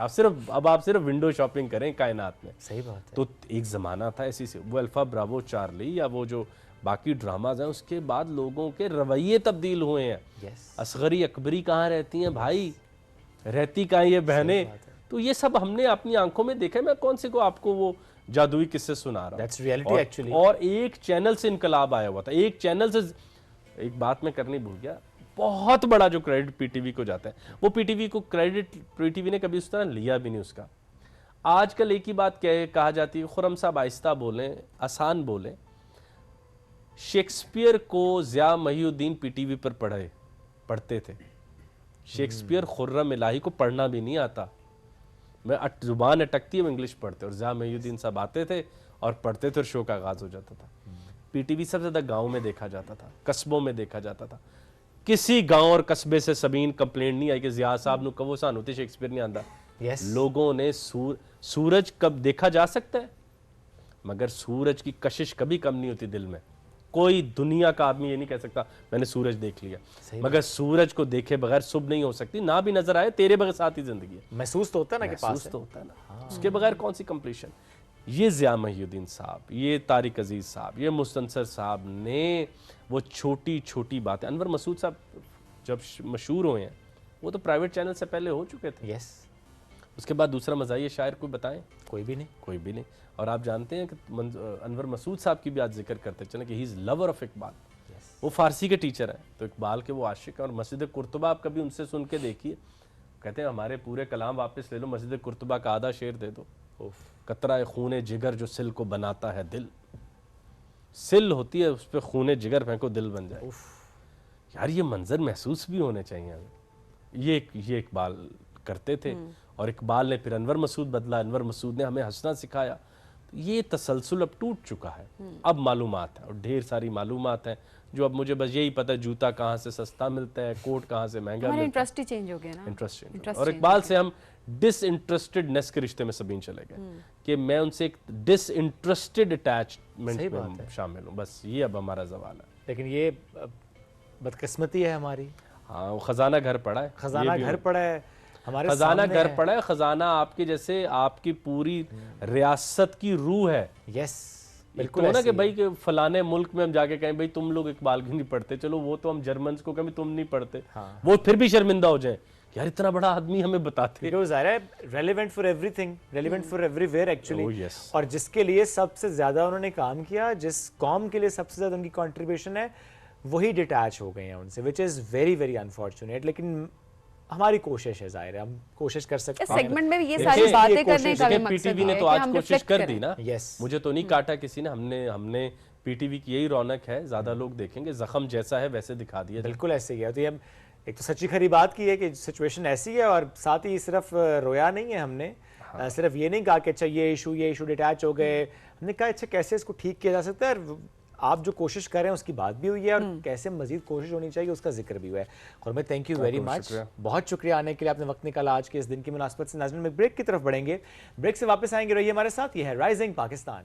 اب آپ صرف ونڈو شاپنگ کریں کائنات میں. صحیح بات ہے. تو ایک زمانہ تھا ایسی سے, وہ الفا براوو چارلی یا وہ جو باقی ڈراماز ہیں, اس کے بعد لوگوں کے رویے تبدیل ہوئے ہیں. اصغری اکبری کہاں رہتی ہیں بھائی, رہتی کہاں یہ بہنیں. تو یہ سب ہم نے اپنی آنکھوں میں دیکھا ہے. میں کون سے کو آپ کو وہ جادوئی قصے سنا رہا ہوں. اور ایک چینل سے انقلاب آیا ہوا تھا, ایک چینل سے. ایک بات میں کرنی بھول گیا, بہت بڑا جو کریڈٹ پی ٹی وی کو جاتا ہے, وہ پی ٹی وی کو کریڈٹ پی ٹی وی نے کبھی اس طرح لیا بھی نہیں اس کا. آج کل ایک ہی بات کہا جاتی ہے, خرم صاحب آہستہ بولیں, آسان بولیں. شیکسپیئر کو ضیاء محی الدین پی ٹی وی پر پڑھتے تھے. شیکسپیئر خرم الہی کو پڑھنا بھی نہیں آتا, میں زبان اٹکتی ہے, وہ انگلش پڑھتے, اور ضیاء محی الدین صاحب آتے تھے اور پڑھتے تھے, اور شو کا آغاز ہو جاتا تھا. پی ٹی وی سب سے زیادہ گاؤں میں دیکھا جاتا تھا, قصبوں میں دیکھا جاتا تھا. کسی گاؤں اور قصبے سے سبین کمپلینٹ نہیں آئی کہ ضیاء صاحب نو کبو سان ہوتے شیکسپیئر نہیں آندا. لوگوں نے سورج کب دیکھا جا سکتا ہے, مگر سورج کی کشش کبھی کم نہیں ہوتی دل میں. کوئی دنیا کا آدمی یہ نہیں کہہ سکتا میں نے سورج دیکھ لیا, مگر سورج کو دیکھے بغیر صبح نہیں ہو سکتی, نہ بھی نظر آئے تیرے بغیر ساتھ ہی زندگی ہے. محسوس تو ہوتا ہے نا کہ محسوس تو ہوتا ہے نا, اس کے بغیر کون سی کمپلیشن. یہ ضیاء محی الدین صاحب, یہ طارق عزیز صاحب, یہ مستنصر صاحب نے وہ چھوٹی چھوٹی باتیں. انور مسعود صاحب جب مشہور ہوئے ہیں, وہ تو پرائیویٹ چینل سے پہلے ہو چکے تھے. اس کے بعد دوسرا مزاحیہ شاعر کوئی بتائیں, کوئی بھی نہیں. اور آپ جانتے ہیں کہ انور مسعود صاحب کی بھی آج ذکر کرتے چلیں کہ ہی از لور آف اقبال. وہ فارسی کے ٹیچر ہیں, تو اقبال کے وہ عاشق ہیں. اور مسجد قرطبہ آپ کبھی ان سے سن کے دیکھیے, کہتے ہیں ہمارے پورے کلام واپس لے لو, مسجد قرطبہ کا آدھا شعر دے دو. قطرہ خون جگر جو سل کو بناتا ہے دل, سل ہوتی ہے اس پہ خون جگر پھینکو دل بن جائے. یار یہ منظر محسوس بھی ہونے چاہیے ہمیں. یہ اقبال کرتے تھے, اور اقبال نے پھر انور مسعود بدلا, انور مسعود نے ہمیں ہنسنا سکھایا. یہ تسلسل اب ٹوٹ چکا ہے. اب معلومات ہیں, اور ڈھیر ساری معلومات ہیں جو اب مجھے بس یہی پتہ ہے جوتا کہاں سے سستا ملتا ہے, کوٹ کہاں سے مہنگا ملتا ہے. انٹرسٹ ہی چینج ہو گیا نا, انٹرسٹ. اور اقبال سے ہم ڈس انٹرسٹڈنس کے رشتے میں سبین چلے گئے, کہ میں ان سے ایک ڈس انٹرسٹڈ اٹیچمنٹ میں شامل ہوں. بس یہ اب ہمارا زوال ہے. لیکن یہ بدقسمتی ہے ہماری. ہاں, وہ خزانہ گھر پڑا ہے, خزانہ گھر پڑا ہے ہمارے خزانہ گھر پڑا ہے. خزانہ آپ کے جیسے آپ کی پوری ریاست کی روح ہے. بالکل نا کہ بھائی کہ فلانے ملک میں ہم جا کے کہیں بھائی تم لوگ اقبال کی نہیں پڑھتے, چلو وہ تو ہم جرمنز کو کہیں تم نہیں پڑھتے, وہ پھر بھی شرمندہ ہو جائیں یار اتنا بڑا آدمی ہمیں بتاتے. ظاہر ہے relevant for every thing, relevant for every where actually. اور جس کے لیے سب سے زیادہ انہوں نے کام کیا, جس قوم کے لیے سب سے زیادہ ان کی کنٹریبیوشن ہے, وہی ڈیٹیچ ہو گئے ہیں ان سے, وچ از ویری ویری انفارچونیٹ. لیکن ہماری کوشش ہے, ظاہر ہے ہم کوشش کر سکتے ہیں. سیگمنٹ میں بھی یہ ساری باتیں کرنے کا بھی مقصد ہے. پی ٹی وی نے تو آج کوشش کر دی نا, مجھے تو نہیں کاٹا کسی نے. ہم نے پی ٹی وی کی یہی رونق ہے, زیادہ لوگ دیکھیں گے, زخم جیسا ہے ویسے دکھا دیا. بالکل ایسے ہی ہے. تو یہ ایک تو سچی کھری بات کی ہے کہ سچویشن ایسی ہے, اور ساتھ ہی صرف رویا نہیں ہے ہم نے, صرف یہ نہیں کہا کہ اچھا یہ ایشو ڈیٹیچ ہو گئے. ہم نے کہا اچھا کیسے اس کو ٹھیک کیا جا سکتا ہے, اور آپ جو کوشش کر رہے ہیں اس کی بات بھی ہوئی ہے, اور کیسے مزید کوشش ہونی چاہیے اس کا ذکر بھی ہوا ہے. خرمے تھینک یو ویری مچ, بہت شکریہ آنے کے لیے, آپ نے وقت نکالا آج کے اس دن کی مناسبت سے. ناظرین میں بریک کی طرف بڑھیں گے, بریک سے واپس آئیں گے, رہیے ہمارے ساتھ. یہ ہے rising Pakistan.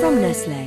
From Nestle।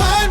1।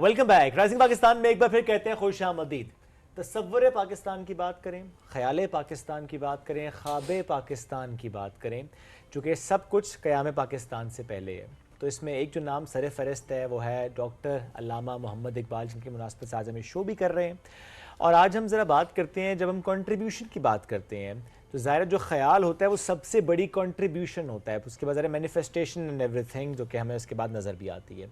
Welcome back. Rising Pakistan میں ایک بار پھر کہتے ہیں خوش آمدید. تصور پاکستان کی بات کریں, خیال پاکستان کی بات کریں, خواب پاکستان کی بات کریں, چونکہ سب کچھ قیام پاکستان سے پہلے ہے. تو اس میں ایک جو نام سر فہرست ہے وہ ہے ڈاکٹر علامہ محمد اقبال, جن کی مناسبت سے آج ہم شو بھی کر رہے ہیں. اور آج ہم ذرا بات کرتے ہیں, جب ہم کنٹریبیوشن کی بات کرتے ہیں تو ظاہر جو خیال ہوتا ہے وہ سب سے بڑی کنٹریبیوشن ہوتا ہے, اس کے بعد ذرا مینیفیسٹیشن اینڈ ایوری تھنگ جو کہ ہمیں اس کے بعد نظر بھی آتی ہے.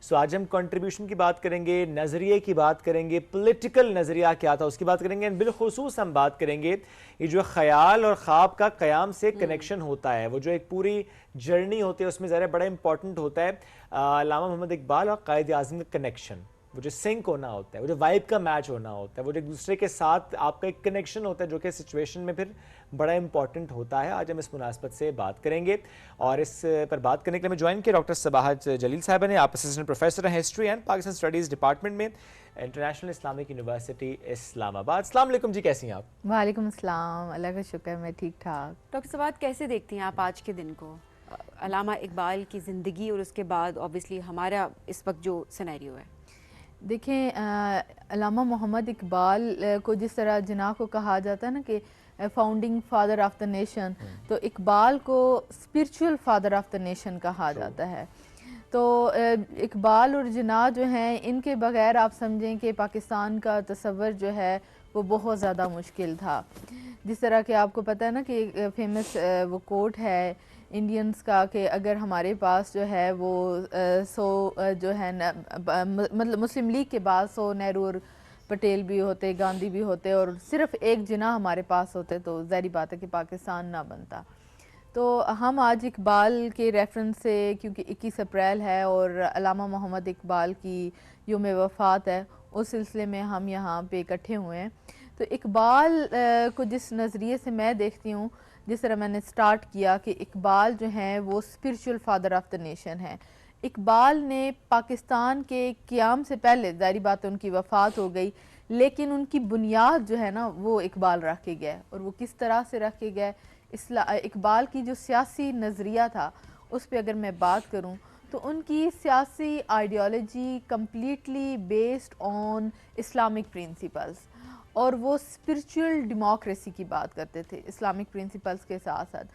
سو آج ہم کنٹریبیوشن کی بات کریں گے, نظریے کی بات کریں گے, پولیٹیکل نظریہ کیا تھا اس کی بات کریں گے, بالخصوص ہم بات کریں گے یہ جو خیال اور خواب کا قیام سے کنیکشن ہوتا ہے, وہ جو ایک پوری جرنی ہوتی ہے اس میں ذرا بڑا امپورٹنٹ ہوتا ہے علامہ محمد اقبال اور قائد اعظم کا کنیکشن, وہ جو سنک ہونا ہوتا ہے, وہ جو وائب کا میچ ہونا ہوتا ہے, وہ جو ایک دوسرے کے ساتھ آپ کا ایک کنیکشن ہوتا ہے جو کہ سچویشن میں پھر بڑا امپورٹنٹ ہوتا ہے. آج ہم اس مناسبت سے بات کریں گے اور اس پر بات کرنے کے لیے ہمیں جوائن کیا ڈاکٹر صباحت جلیل صاحبہ نے. آپ اسسٹنٹ پروفیسر ہیں history and Pakistan studies department میں, انٹرنیشنل اسلامک یونیورسٹی اسلام آباد. السلام علیکم جی, کیسی ہیں آپ؟ وعلیکم السلام, اللہ کا شکر, میں ٹھیک ٹھاک. ڈاکٹر صباحت کیسے دیکھتی ہیں آپ آج کے دن کو, علامہ اقبال کی زندگی اور اس کے بعد اوبیسلی ہمارا اس وقت جو سینیریو ہے؟ دیکھیں, علامہ محمد اقبال کو جس طرح جناح کو کہا جاتا ہے نا کہ founding father of the nation, تو اقبال کو spiritual father of the nation کہا جاتا ہے. تو اقبال اور جناح جو ہیں, ان کے بغیر آپ سمجھیں کہ پاکستان کا تصور جو ہے وہ بہت زیادہ مشکل تھا. جس طرح کہ آپ کو پتہ ہے نا کہ فیمس وہ کوٹ ہے انڈینز کا کہ اگر ہمارے پاس جو ہے وہ 100 جو ہے مطلب مسلم لیگ کے بعد 100 نہرو اور پٹیل بھی ہوتے, گاندھی بھی ہوتے, اور صرف ایک جناح ہمارے پاس ہوتے تو ظاہری بات ہے کہ پاکستان نہ بنتا. تو ہم آج اقبال کے ریفرنس سے, کیونکہ 21 اپریل ہے اور علامہ محمد اقبال کی یوم وفات ہے, اس سلسلے میں ہم یہاں پہ اکٹھے ہوئے ہیں. تو اقبال کو جس نظریے سے میں دیکھتی ہوں, جس طرح میں نے سٹارٹ کیا کہ اقبال جو ہیں وہ spiritual father of the nation ہے. اقبال نے پاکستان کے قیام سے پہلے, ظاہری بات ہے ان کی وفات ہو گئی, لیکن ان کی بنیاد جو ہے نا وہ اقبال رکھ کے گئے. اور وہ کس طرح سے رکھ کے گئے, اقبال کی جو سیاسی نظریہ تھا اس پہ اگر میں بات کروں تو ان کی سیاسی ideology completely based on Islamic principles, اور وہ اسپرچول ڈیموکریسی کی بات کرتے تھے اسلامک پرنسپلز کے ساتھ ساتھ.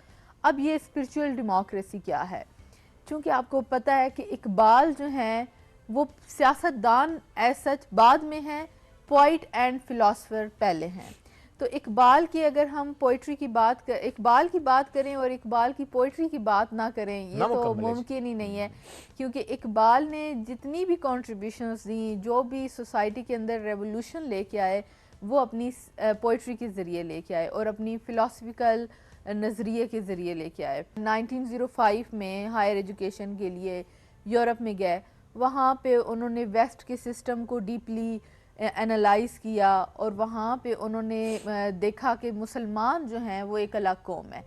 اب یہ اسپرچول ڈیموکریسی کیا ہے, چونکہ آپ کو پتہ ہے کہ اقبال جو ہیں وہ سیاستدان ایز سچ بعد میں ہیں, پوائٹ اینڈ فلاسفر پہلے ہیں. تو اقبال کی اگر ہم پوئٹری کی بات اقبال کی بات کریں اور اقبال کی پوئٹری کی بات نہ کریں, یہ تو ممکن ہی نہیں ہے, کیونکہ اقبال نے جتنی بھی کنٹریبیوشنز دیں, جو بھی سوسائٹی کے اندر ریولوشن لے کے آئے, وہ اپنی پوئٹری کے ذریعے لے کے آئے اور اپنی فلاسفیکل نظریے کے ذریعے لے کے آئے. 1905 میں ہائر ایجوکیشن کے لیے یورپ میں گئے, وہاں پہ انہوں نے ویسٹ کے سسٹم کو ڈیپلی انالائز کیا, اور وہاں پہ انہوں نے دیکھا کہ مسلمان جو ہیں وہ ایک الگ قوم ہے,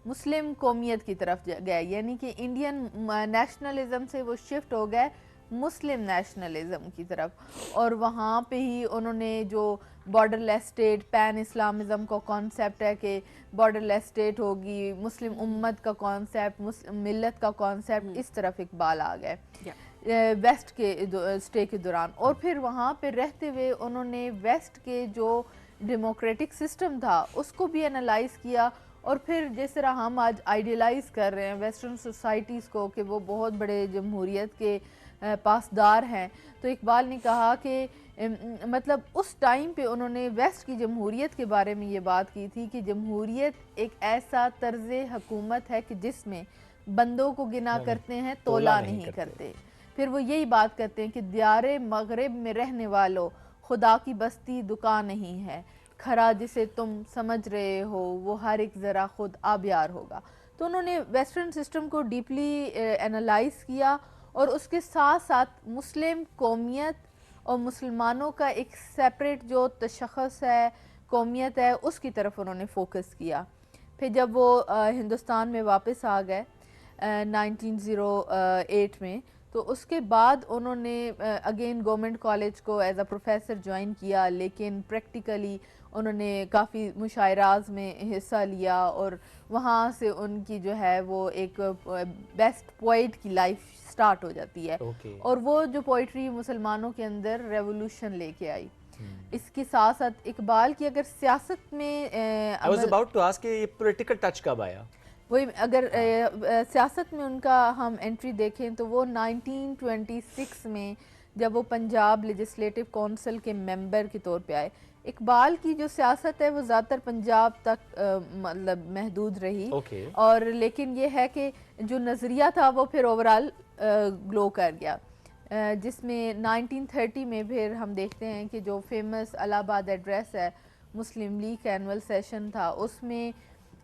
مسلم قومیت کی طرف گئے, یعنی کہ انڈین نیشنلزم سے وہ شفٹ ہو گئے مسلم نیشنلزم کی طرف. اور وہاں پہ ہی انہوں نے جو بارڈر لیس اسٹیٹ, پین اسلامزم کا کانسیپٹ ہے کہ بارڈر لیس اسٹیٹ ہوگی, مسلم امت کا کانسیپٹ, ملت کا کانسیپٹ, اس طرف اقبال آ گئے ویسٹ کے اسٹے کے دوران. اور پھر وہاں پہ رہتے ہوئے انہوں نے ویسٹ کے جو ڈیموکریٹک سسٹم تھا اس کو بھی انالائز کیا, اور پھر جس طرح ہم آج آئیڈیلائز کر رہے ہیں ویسٹرن سوسائٹیز کو کہ وہ بہت بڑے جمہوریت کے پاسدار ہیں, تو اقبال نے کہا کہ مطلب اس ٹائم پہ انہوں نے ویسٹ کی جمہوریت کے بارے میں یہ بات کی تھی کہ جمہوریت ایک ایسا طرز حکومت ہے کہ جس میں بندوں کو گنا کرتے ہیں, تولا نہیں کرتے. پھر وہ یہی بات کرتے ہیں کہ دیار مغرب میں رہنے والوں, خدا کی بستی دکان نہیں ہے, کھرا جسے تم سمجھ رہے ہو وہ ہر ایک ذرا خود آبیار ہوگا. تو انہوں نے ویسٹرن سسٹم کو ڈیپلی انالائز کیا, اور اس کے ساتھ ساتھ مسلم قومیت اور مسلمانوں کا ایک سیپریٹ جو تشخص ہے, قومیت ہے, اس کی طرف انہوں نے فوکس کیا. پھر جب وہ ہندوستان میں واپس آ گئے 1908 میں, تو اس کے بعد انہوں نے اگین گورنمنٹ کالج کو ایز اے پروفیسر جوائن کیا، لیکن پریکٹیکلی انہوں نے کافی مشاعرات میں حصہ لیا اور وہاں سے ان کی جو ہے وہ ایک بیسٹ پوئٹ کی لائف سٹارٹ ہو جاتی ہے، اور وہ جو پوئٹری مسلمانوں کے اندر ریولوشن لے کے آئی۔ اس کے ساتھ ساتھ اقبال کی اگر سیاست میں I was about to ask کہ یہ پولیٹیکل ٹچ کب آیا؟ وہی اگر سیاست میں ان کا ہم انٹری دیکھیں تو وہ 1926 میں جب وہ پنجاب لیجسلیٹو کونسل کے ممبر کے طور پہ آئے۔ اقبال کی جو سیاست ہے وہ زیادہ تر پنجاب تک مطلب محدود رہی، اور لیکن یہ ہے کہ جو نظریہ تھا وہ پھر اوورال گلو کر گیا، جس میں 1930 میں پھر ہم دیکھتے ہیں کہ جو فیمس الہ آباد ایڈریس ہے مسلم لیگ کا اینول سیشن تھا، اس میں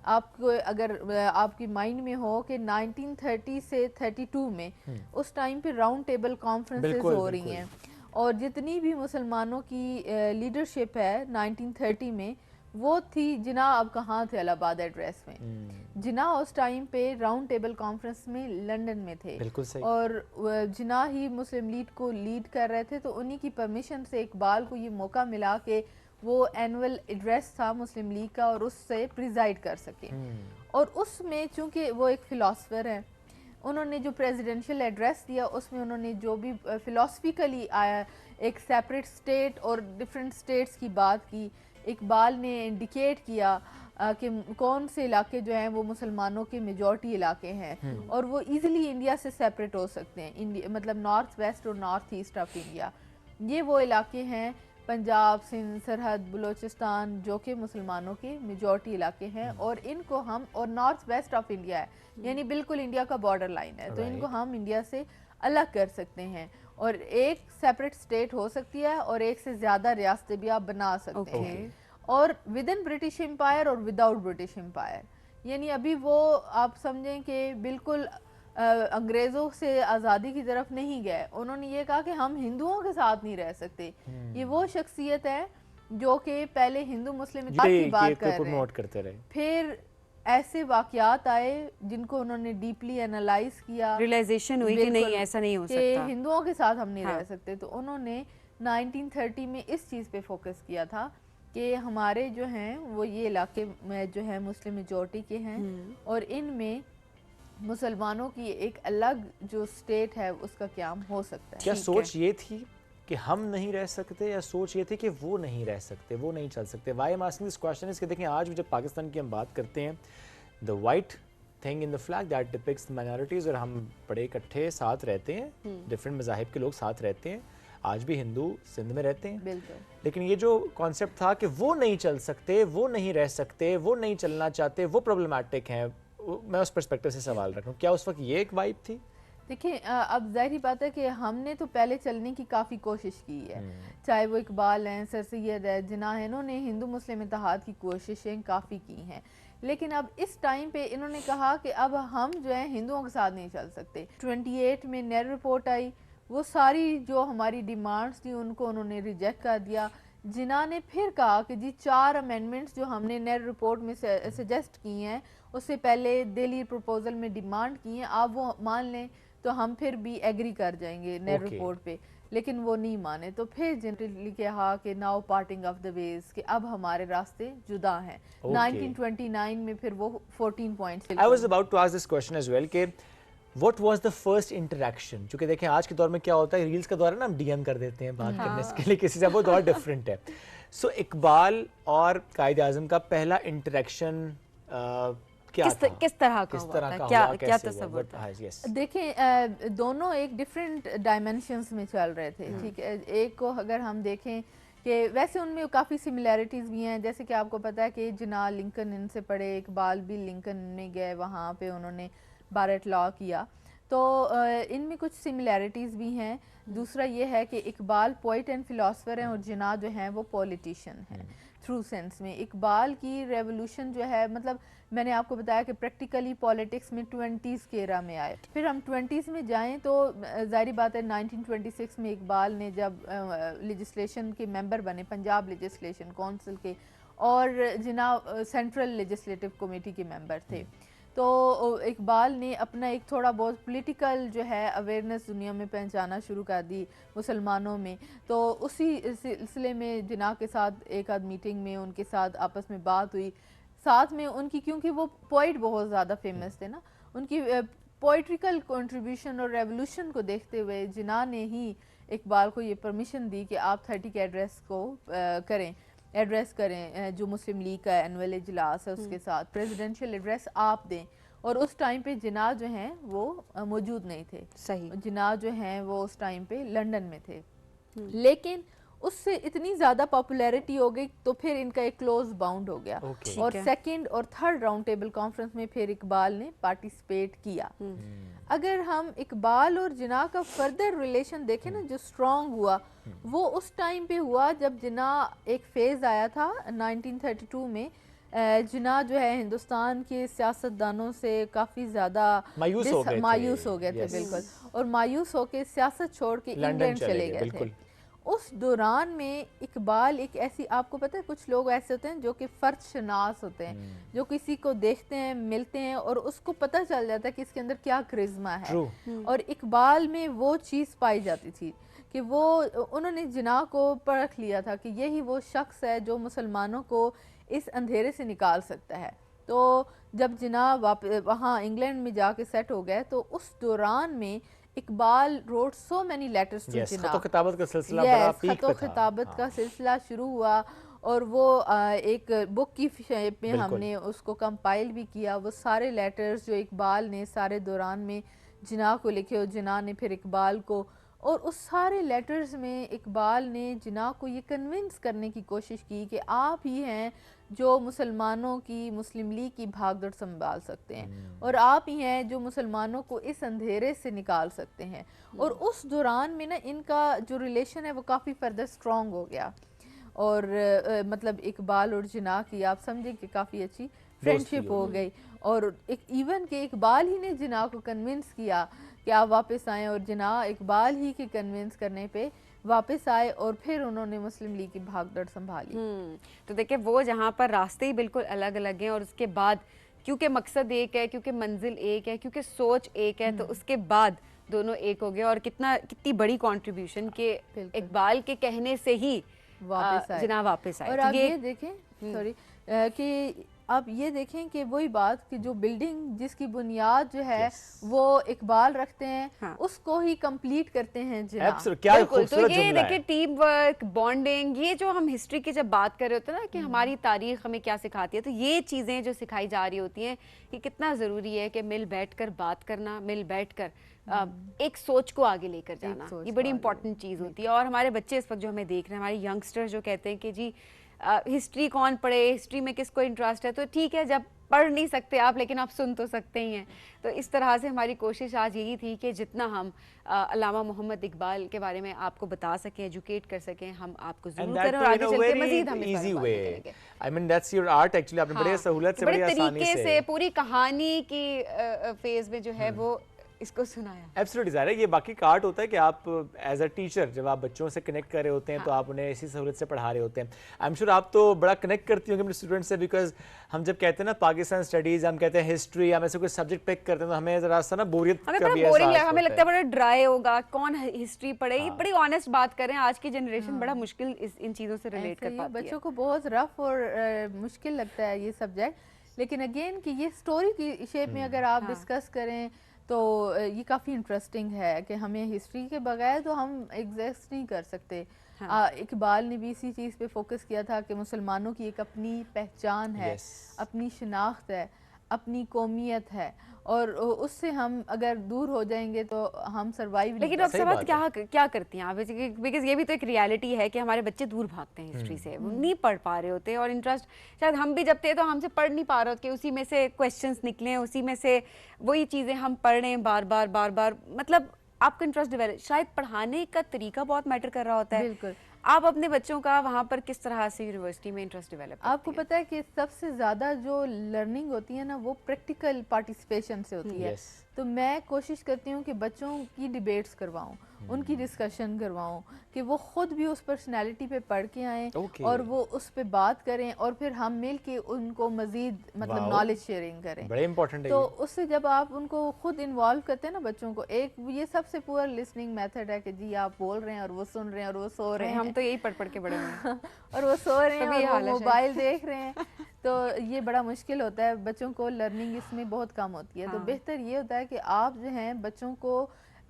آپ کو اگر آپ کی مائنڈ میں ہو کہ 1930 سے 32 میں اس ٹائم پہ راؤنڈ ٹیبل کانفرنسز ہو رہی ہیں، اور جتنی بھی مسلمانوں کی لیڈرشپ ہے 1930 میں وہ تھی جناح اب کہاں تھے الہ آباد ایڈریس میں، جناح اس ٹائم پہ راؤنڈ ٹیبل کانفرنس میں لنڈن میں تھے، اور جناح ہی مسلم لیگ کو لیڈ کر رہے تھے، تو انہی کی پرمیشن سے اقبال کو یہ موقع ملا کہ وہ اینول ایڈریس تھا مسلم لیگ کا اور اس سے پریزائڈ کر سکے، اور اس میں چونکہ وہ ایک فلاسفر ہیں انہوں نے جو پریزیڈنشل ایڈریس دیا اس میں انہوں نے جو بھی فلاسفیکلی ایک سیپریٹ اسٹیٹ اور ڈفرینٹ اسٹیٹس کی بات کی، اقبال نے انڈیکیٹ کیا کہ کون سے علاقے جو ہیں وہ مسلمانوں کے میجورٹی علاقے ہیں اور وہ ایزیلی انڈیا سے سیپریٹ ہو سکتے ہیں، مطلب نارتھ ویسٹ اور نارتھ ایسٹ آف انڈیا، یہ وہ علاقے ہیں پنجاب، سندھ، سرحد، بلوچستان جو کہ مسلمانوں کے میجورٹی علاقے ہیں، اور ان کو ہم اور نارتھ ویسٹ آف انڈیا ہے یعنی بالکل انڈیا کا بارڈر لائن ہے، تو ان کو ہم انڈیا سے الگ کر سکتے ہیں اور ایک سیپریٹ اسٹیٹ ہو سکتی ہے اور ایک سے زیادہ ریاستیں بھی آپ بنا سکتے ہیں، اور ود ان برٹش امپائر اور وداؤٹ برٹش امپائر، یعنی ابھی وہ آپ سمجھیں کہ بالکل انگریزوں سے آزادی کی طرف نہیں گئے، انہوں نے یہ کہا کہ ہم ہندوؤں کے ساتھ نہیں رہ سکتے، یہ وہ شخصیت ہے جو کہ پہلے ہندو مسلم اتحاد کی بات کر رہے ہیں، پھر ایسے واقعات آئے جن کو انہوں نے ڈیپلی انالائز کیا، ریلائزیشن ہوئی کہ نہیں ایسا نہیں ہو سکتا کہ ہندوؤں کے ساتھ ہم نہیں رہ سکتے، تو انہوں نے 1930 میں اس چیز پہ فوکس کیا تھا کہ ہمارے جو ہیں وہ یہ علاقے میں جو ہے مسلم میجورٹی کے ہیں اور ان میں مسلمانوں کی ایک الگ جو اسٹیٹ ہے اس کا قیام ہو سکتا ہے۔ کیا سوچ یہ تھی کہ ہم نہیں رہ سکتے یا سوچ یہ تھی کہ وہ نہیں رہ سکتے، وہ نہیں چل سکتے؟ Why am asking this question اس کہ دیکھیں آج جب پاکستان کی ہم بات کرتے ہیں the white thing in the flag that depicts the minorities، اور ہم بڑے اکٹھے ساتھ رہتے ہیں، ڈفرینٹ مذاہب کے لوگ ساتھ رہتے ہیں، آج بھی ہندو سندھ میں رہتے ہیں، لیکن یہ جو کانسیپٹ تھا کہ وہ نہیں چل سکتے، وہ نہیں رہ سکتے، وہ نہیں چلنا چاہتے، وہ پرابلمٹک ہیں، میں اس پرسپیکٹو سے سوال رکھ رہا ہوں، کیا اس وقت یہ ایک وائب تھی؟ دیکھیں اب ظاہری بات ہے کہ ہم نے تو پہلے چلنے کی کافی کوشش کی ہے، چاہے وہ اقبال ہیں، سر سید ہے، جناح ہیں، انہوں نے ہندو مسلم اتحاد کی کوششیں کافی کی ہیں، لیکن اب اس ٹائم پہ انہوں نے کہا کہ اب ہم جو ہیں ہندوؤں کے ساتھ نہیں چل سکتے۔ 28 میں نہرو رپورٹ آئی، وہ ساری جو ہماری ڈیمانڈز تھی ان کو انہوں نے ریجیکٹ کر دیا، جناح نے پھر کہا کہ جی 4 امینڈمنٹس جو ہم نے نہرو رپورٹ میں سجیسٹ کی ہیں اس سے پہلے دہلی پروپوزل میں ڈیمانڈ کی ہیں، آپ وہ مان لیں تو ہم پھر بھی ایگری کر جائیں گے نہرو رپورٹ پہ، لیکن وہ نہیں مانے، تو پھر جنرلی کہا کہ ناؤ پارٹنگ آف دا ویز، کہ اب ہمارے راستے جدا ہیں۔ 1929 میں پھر وہ 14 points. I was about to ask this question as well کہ what was the first interaction؟ چونکہ دیکھیں آج کے دور میں کیا ہوتا ہے، ریلز کا دور ہے نا، ہم ڈی ایم کر دیتے ہیں بات کرنے کے لیے کسی سے، وہ دور ڈفرینٹ ہے۔ سو اقبال اور قائد اعظم کا پہلا انٹریکشن کس طرح کا ہوا تھا، کیا تصور تھا؟ دیکھیں دونوں ایک ڈیفرنٹ ڈائمینشنز میں چل رہے تھے، ٹھیک ہے، ایک کو اگر ہم دیکھیں کہ ویسے ان میں کافی سملیرٹیز بھی ہیں، جیسے کہ آپ کو پتہ ہے کہ جناح لنکن ان سے پڑھے، اقبال بھی لنکن میں گئے، وہاں پہ انہوں نے بارٹ لا کیا، تو ان میں کچھ سملیرٹیز بھی ہیں۔ دوسرا یہ ہے کہ اقبال پوئٹ اینڈ فلاسفر ہیں اور جناح جو ہیں وہ پولیٹیشین ہیں تھرو سینس میں۔ اقبال کی ریولوشن جو ہے، مطلب میں نے آپ کو بتایا کہ پریکٹیکلی پولیٹکس میں 20s کے ایرا میں آئے، پھر ہم 20s میں جائیں تو ظاہری بات ہے 1926 میں اقبال نے جب لیجسلیشن کے ممبر بنے، پنجاب لیجسلیشن کونسل کے، اور جناح سینٹرل لیجسلیٹو کمیٹی کے ممبر تھے، تو اقبال نے اپنا ایک تھوڑا بہت پولیٹیکل جو ہے اویئرنیس دنیا میں پہنچانا شروع کر دی مسلمانوں میں. تو اسی سلسلے میں جناح کے ساتھ ایک آدھ میٹنگ میں ان کے ساتھ آپس میں بات ہوئی. ساتھ میں ان کی کیونکہ وہ پوئٹ بہت زیادہ فیمس تھے نا, ان کی پوئٹریکل کنٹریبیوشن اور ریولوشن کو دیکھتے ہوئے جناح نے ہی اقبال کو یہ پرمیشن دی کہ آپ 30 کے ایڈریس کو ایڈریس کریں جو مسلم لیگ کا اینول اجلاس ہے اس کے ساتھ پریزیڈنشیل ایڈریس آپ دیں. اور اس ٹائم پہ جناح جو ہیں وہ موجود نہیں تھے. صحیح. جناح جو ہیں وہ اس ٹائم پہ لنڈن میں تھے. لیکن اس سے اتنی زیادہ پاپولیرٹی ہو گئی تو پھر ان کا ایک کلوز باؤنڈ ہو گیا. اور سیکنڈ اور تھرڈ راؤنڈ ٹیبل کانفرنس میں پھر اقبال نے پارٹیسپیٹ کیا. اگر ہم اقبال اور جناح کا فردر ریلیشن دیکھیں نا جو اسٹرانگ ہوا وہ اس ٹائم پہ ہوا جب جناح ایک فیز آیا تھا 1932 میں. جناح جو ہے ہندوستان کے سیاستدانوں سے کافی زیادہ مایوس ہو گئے تھے. بالکل. اور مایوس ہو کے سیاست چھوڑ کے انگلینڈ چلے گئے تھے. اس دوران میں اقبال ایک ایسی, آپ کو پتہ ہے کچھ لوگ ایسے ہوتے ہیں جو کہ فرد شناس ہوتے ہیں, جو کسی کو دیکھتے ہیں ملتے ہیں اور اس کو پتہ چل جاتا ہے کہ اس کے اندر کیا کرزما ہے. اور اقبال میں وہ چیز پائی جاتی تھی کہ وہ انہوں نے جناح کو پرکھ لیا تھا کہ یہی وہ شخص ہے جو مسلمانوں کو اس اندھیرے سے نکال سکتا ہے. تو جب جناح وہاں انگلینڈ میں جا کے سیٹ ہو گئے تو اس دوران میں Iqbal wrote so many letters to Jinnah. خط و خطابت کا سلسلہ بڑا پیک پہ تھا. خط و خطابت کا سلسلہ شروع ہوا اور وہ ایک بک کی شیپ میں ہم نے اس کو کمپائل بھی کیا. وہ سارے لیٹرز جو اقبال نے سارے دوران میں جناح کو لکھے اور جناح نے پھر اقبال کو, اور اس سارے لیٹرز میں اقبال نے جناح کو یہ کنونس کرنے کی کوشش کی کہ آپ ہی ہیں جو مسلمانوں کی مسلم لیگ کی بھاگ دوڑ سنبھال سکتے ہیں اور آپ ہی ہیں جو مسلمانوں کو اس اندھیرے سے نکال سکتے ہیں. اور اس دوران میں نا ان کا جو ریلیشن ہے وہ کافی فردر سٹرونگ ہو گیا. اور مطلب اقبال اور جناح کی آپ سمجھیں کہ کافی اچھی فرینڈشپ ہو گئی. اور ایون کہ اقبال ہی نے جناح کو کنونس کیا کہ آپ واپس آئیں, اور جناح اقبال ہی کے کنونس کرنے پہ واپس آئے اور پھر انہوں نے مسلم لیگ کی بھاگ دوڑ سنبھالی. تو دیکھیں وہ جہاں پر راستے ہی بالکل الگ الگ ہیں اور اس کے بعد کیونکہ مقصد ایک ہے, کیونکہ منزل ایک ہے, کیونکہ سوچ ایک ہے, تو اس کے بعد دونوں ایک ہو گئے. اور کتنی بڑی کنٹریبیوشن کہ اقبال کے کہنے سے ہی جناح واپس آئے. اور آپ یہ دیکھیں کہ آپ یہ دیکھیں کہ وہی بات کہ جو بلڈنگ جس کی بنیاد جو ہے وہ اقبال رکھتے ہیں اس کو ہی کمپلیٹ کرتے ہیں جناح. بالکل. تو یہ دیکھیں ٹیم ورک, بانڈنگ, یہ جو ہم ہسٹری کی جب بات کر رہے ہوتے ہیں نا کہ ہماری تاریخ ہمیں کیا سکھاتی ہے, تو یہ چیزیں جو سکھائی جا رہی ہوتی ہیں کہ کتنا ضروری ہے کہ مل بیٹھ کر بات کرنا, مل بیٹھ کر ایک سوچ کو آگے لے کر جانا, یہ بڑی امپورٹنٹ چیز ہوتی ہے. اور ہمارے بچے اس وقت جو ہمیں دیکھ رہے ہیں, ہمارے ینگسٹر جو کہتے ہیں کہ جی ہسٹری کون پڑھے, ہسٹری میں کس کو انٹرسٹ ہے, تو ٹھیک ہے جب پڑھ نہیں سکتے آپ لیکن آپ سن تو سکتے ہی ہیں. تو اس طرح سے ہماری کوشش آج یہی تھی کہ جتنا ہم علامہ محمد اقبال کے بارے میں آپ کو بتا سکیں, ایجوکیٹ کر سکیں, ہم آپ کو ضرور کریں اور آگے چل کے مزید ہم اس بارے میں بات کریں گے. I mean that's your art actually. آپ نے بڑے سہولت سے, بڑے آسانی سے پوری کہانی کی فیز میں جو ہے وہ اس کو سنایا. ایبسلیٹلی ظاہر ہے یہ باقی کا آرٹ ہوتا ہے کہ آپ ایز اے ٹیچر جب آپ بچوں سے کنیکٹ کر رہے ہوتے ہیں تو آپ انہیں اسی سہولت سے پڑھا رہے ہوتے ہیں. آئی ایم شیور آپ تو بڑا کنیکٹ کرتی ہوں گے اپنے اسٹوڈنٹ سے, بیکاز ہم جب کہتے ہیں نا پاکستان اسٹڈیز, ہم کہتے ہیں ہسٹری, ہم ایسے کوئی سبجیکٹ پک کرتے ہیں تو ہمیں ذرا سا نا بوریت کا بھی احساس ہوتا ہے. ہمیں لگتا ہے بڑا ڈرائی ہوگا, کون ہسٹری پڑھے, یہ بڑی آنیسٹ بات کریں, آج کی جنریشن بڑا مشکل ان چیزوں سے ریلیٹ کر پاتی ہے. بچوں کو بہت رف اور مشکل لگتا ہے یہ سبجیکٹ, لیکن اگین کہ یہ سٹوری کی شیپ میں اگر آپ ڈسکس کریں تو یہ کافی انٹرسٹنگ ہے کہ ہمیں ہسٹری کے بغیر تو ہم ایگزسٹ نہیں کر سکتے. اقبال نے بھی اسی چیز پہ فوکس کیا تھا کہ مسلمانوں کی ایک اپنی پہچان ہے, اپنی شناخت ہے, اپنی قومیت ہے, اور اس سے ہم اگر دور ہو جائیں گے تو ہم سروائیو نہیں. لیکن اب سب کیا کرتی ہیں آپ, بیکاز یہ بھی تو ایک ریالٹی ہے کہ ہمارے بچے دور بھاگتے ہیں ہسٹری سے, وہ نہیں پڑھ پا رہے ہوتے, اور انٹرسٹ شاید ہم بھی جب تھے تو ہم سے پڑھ نہیں پا رہے ہوتے, اسی میں سے کویسچنس نکلیں, اسی میں سے وہی چیزیں ہم پڑھ رہے ہیں بار بار. مطلب آپ کا انٹرسٹ ڈیولپ, شاید پڑھانے کا طریقہ بہت میٹر کر رہا ہوتا ہے. بالکل. آپ اپنے بچوں کا وہاں پر کس طرح سے یونیورسٹی میں انٹرسٹ ڈیولپ کرتے ہیں؟ آپ کو پتہ ہے کہ سب سے زیادہ جو لرننگ ہوتی ہے نا وہ پریکٹیکل پارٹیسپیشن سے ہوتی ہے. تو میں کوشش کرتی ہوں کہ بچوں کی ڈیبیٹس کرواؤں, ان کی ڈسکشن کرواؤں, کہ وہ خود بھی اس پرسنالٹی پہ پڑھ کے آئیں اور وہ اس پہ بات کریں, اور پھر ہم مل کے ان کو مزید مطلب نالج شیئرنگ کریں. بڑے امپورٹنٹ ہے. تو اس سے جب آپ ان کو خود انوالو کرتے ہیں نا بچوں کو, ایک یہ سب سے پور لسننگ میتھڈ ہے کہ جی آپ بول رہے ہیں اور وہ سن رہے ہیں اور وہ سو رہے ہیں. ہم تو یہی پڑھ کے بڑے ہیں اور وہ سو رہے ہیں اور وہ موبائل دیکھ رہے ہیں, تو یہ بڑا مشکل ہوتا ہے, بچوں کو لرننگ اس میں بہت کم ہوتی ہے. تو بہتر یہ ہوتا ہے کہ آپ جو ہیں بچوں کو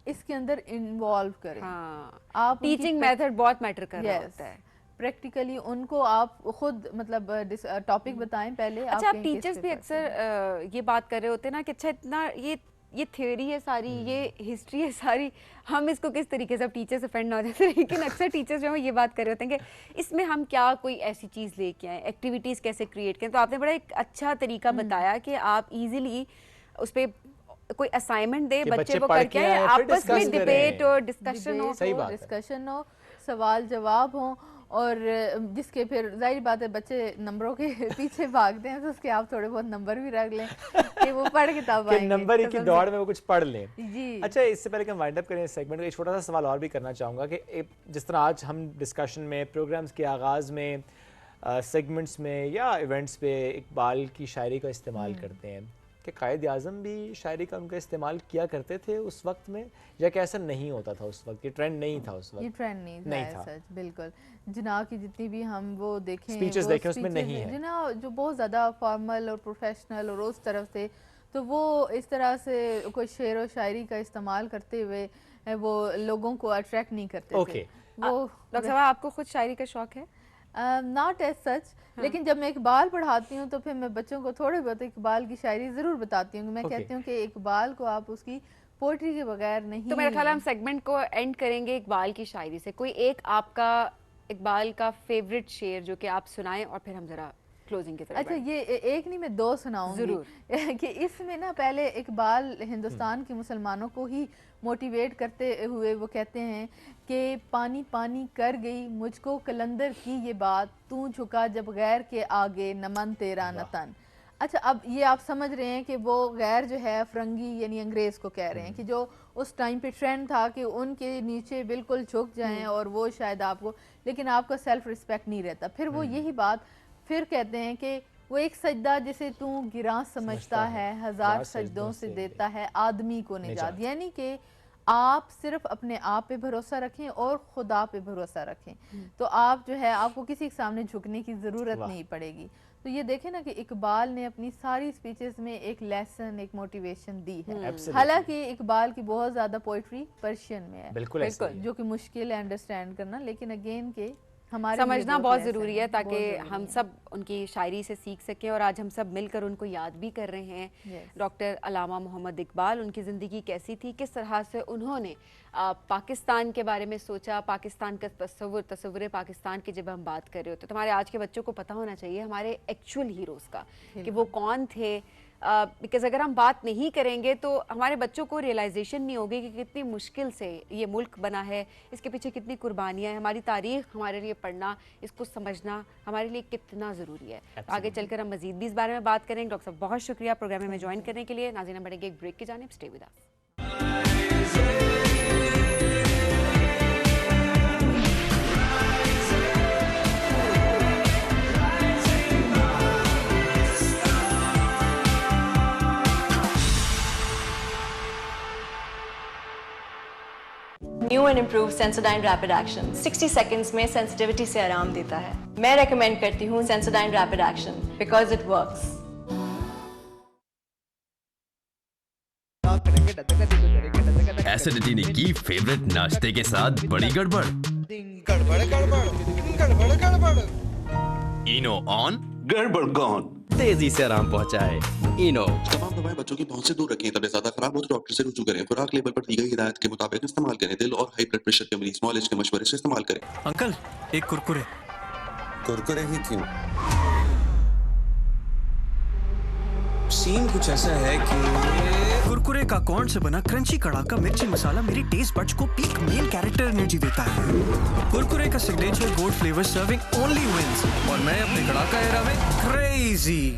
اس کے اندر انوالو کریں. آپ ٹیچنگ میتھڈ بہت میٹر کر رہا ہوتا ہے. پریکٹیکلی ان کو آپ خود مطلب ٹاپک بتائیں پہلے. اچھا, آپ ٹیچرز بھی اکثر یہ بات کر رہے ہوتے ہیں نا کہ اچھا اتنا یہ تھیوری ہے ساری, یہ ہسٹری ہے ساری, ہم اس کو کس طریقے سے, اب ٹیچر سے فرینڈ نہ ہو جاتے, لیکن اکثر ٹیچرز جو ہیں یہ بات کر رہے ہوتے ہیں کہ اس میں ہم کیا کوئی ایسی چیز لے کے آئیں, ایکٹیویٹیز کیسے کریٹ کریں. تو آپ نے بڑا ایک اچھا طریقہ بتایا کہ آپ ایزیلی اس پہ کوئی اسائنمنٹ دے, بچے وہ کر کے آئیں, آپس میں ڈیبیٹ اور ڈسکشن ہو, سوال جواب ہوں, اور جس کے پھر ظاہر بات ہے بچے نمبروں کے پیچھے بھاگتے ہیں, تو اس کے آپ تھوڑے بہت نمبر بھی رکھ لیں کہ وہ پڑھ کے تب آئیں گے, نمبر کی دوڑ میں وہ کچھ پڑھ لیں. جی اچھا, اس سے پہلے کہ ہم وائنڈ اپ کریں اس سیگمنٹ کا, ایک چھوٹا سا سوال اور بھی کرنا چاہوں گا کہ جس طرح آج ہم ڈسکشن میں, پروگرامز کے آغاز میں, سیگمنٹس میں یا ایونٹس پہ اقبال کی شاعری کا استعمال کرتے ہیں, کہ قائد اعظم بھی شاعری کا ان کا استعمال کیا کرتے تھے اس وقت میں, یا کہ ایسا نہیں ہوتا تھا اس وقت, یہ ٹرینڈ نہیں تھا اس وقت؟ یہ ٹرینڈ نہیں تھا سچ, بالکل. جناح کی جتنی بھی ہم وہ دیکھیں سپیچز دیکھیں, اس میں نہیں ہے. جناح جو بہت زیادہ فارمل اور پروفیشنل اور اس طرف سے, تو وہ اس طرح سے کوئی شعر و شاعری کا استعمال کرتے ہوئے وہ لوگوں کو اٹریکٹ نہیں کرتے تھے. وہ ڈاکٹر صاحب, آپ کو خود شاعری کا شوق ہے؟ ناٹ ایز سچ, لیکن جب میں اقبال پڑھاتی ہوں تو پھر میں بچوں کو تھوڑے بہت اقبال کی شاعری ضرور بتاتی ہوں. میں کہتی ہوں کہ اقبال کو آپ اس کی پوئٹری کے بغیر نہیں. تو میرا خیال ہے ہم سیگمنٹ کو اینڈ کریں گے اقبال کی شاعری سے. کوئی ایک آپ کا اقبال کا فیوریٹ شعر جو کہ آپ سنائیں, اور پھر ہم ذرا کلوزنگ کی طرف. اچھا, یہ ایک نہیں میں دو سناؤں گی کہ اس میں نا پہلے اقبال ہندوستان کے مسلمانوں کو ہی موٹیویٹ کرتے ہوئے وہ کہتے ہیں کہ پانی پانی کر گئی مجھ کو قلندر کی یہ بات, تو جھکا جب غیر کے آگے نمن تیرا نتن. اچھا, اب یہ آپ سمجھ رہے ہیں کہ وہ غیر جو ہے فرنگی یعنی انگریز کو کہہ رہے ہیں, کہ جو اس ٹائم پہ ٹرینڈ تھا کہ ان کے نیچے بالکل جھک جائیں اور وہ شاید آپ کو, لیکن آپ کا سیلف ریسپیکٹ نہیں رہتا. پھر وہ یہی بات پھر کہتے ہیں کہ وہ ایک سجدہ جسے تو گراں سمجھتا ہے, ہزار سجدوں سے دیتا ہے آدمی کو نجات. یعنی کہ آپ صرف اپنے آپ پہ بھروسہ رکھیں اور خدا پہ بھروسہ رکھیں, تو آپ جو ہے آپ کو کسی کے سامنے جھکنے کی ضرورت نہیں پڑے گی. تو یہ دیکھیں نا کہ اقبال نے اپنی ساری سپیچز میں ایک لیسن, ایک موٹیویشن دی ہے. حالانکہ اقبال کی بہت زیادہ پوئٹری پرشین میں ہے, بالکل جو کہ مشکل ہے انڈرسٹینڈ کرنا, لیکن اگین کہ سمجھنا بہت ضروری ہے تاکہ ہم سب ان کی شاعری سے سیکھ سکیں. اور آج ہم سب مل کر ان کو یاد بھی کر رہے ہیں. ڈاکٹر علامہ محمد اقبال, ان کی زندگی کیسی تھی, کس طرح سے انہوں نے پاکستان کے بارے میں سوچا, پاکستان کا تصور پاکستان کی جب ہم بات کر رہے ہوتے تو ہمارے آج کے بچوں کو پتہ ہونا چاہیے ہمارے ایکچول ہیروز کا کہ وہ کون تھے. بیکاز اگر ہم بات نہیں کریں گے تو ہمارے بچوں کو ریئلائزیشن نہیں ہوگی کہ کتنی مشکل سے یہ ملک بنا ہے, اس کے پیچھے کتنی قربانیاں ہیں. ہماری تاریخ ہمارے لیے پڑھنا, اس کو سمجھنا ہمارے لیے کتنا ضروری ہے. آگے چل کر ہم مزید بھی اس بارے میں بات کریں گے. ڈاکٹر صاحب بہت شکریہ پروگرام میں جوائن کرنے کے لیے. ناظرین, بڑھیں گے ایک بریک کی جانب, stay with us. New and improve Sensodyne rapid action 60 seconds میں سینسٹیوٹی سے آرام دیتا ہے. میں ریکمینڈ کرتی ہوں Sensodyne rapid action because it works. Acidity نے کی فیوریٹ ناشتے کے ساتھ بڑی گڑبڑ. اینو آن, گڑبڑ گون. تیزی سے آرام پہنچائے. اینو. تمام دوائیں بچوں کی پہنچ سے دور رکھیں. طبیعت زیادہ خراب ہو تو ڈاکٹر سے رجوع کریں. خوراک لیبل پر دی گئی ہدایت کے مطابق استعمال کریں. دل اور ہائی بلڈ پریشر کے مریض معالج کے مشورے سے استعمال کریں. انکل, ایک کرکرے. کرکرے ہی کیوں؟ سین کچھ ایسا ہے کہ کرکرے کا کارن سے بنا کرنچی کڑاکا مرچی مسالہ میری ٹیسٹ بڈز کو پیک میل کیریکٹر انرجی دیتا ہے. کرکرے کا signature gold flavour serving only wins, اور میں اپنے کڑاکا ایرا میں crazy.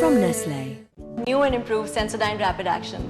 From Nestle. New and improved Sensodyne Rapid Action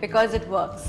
because it works.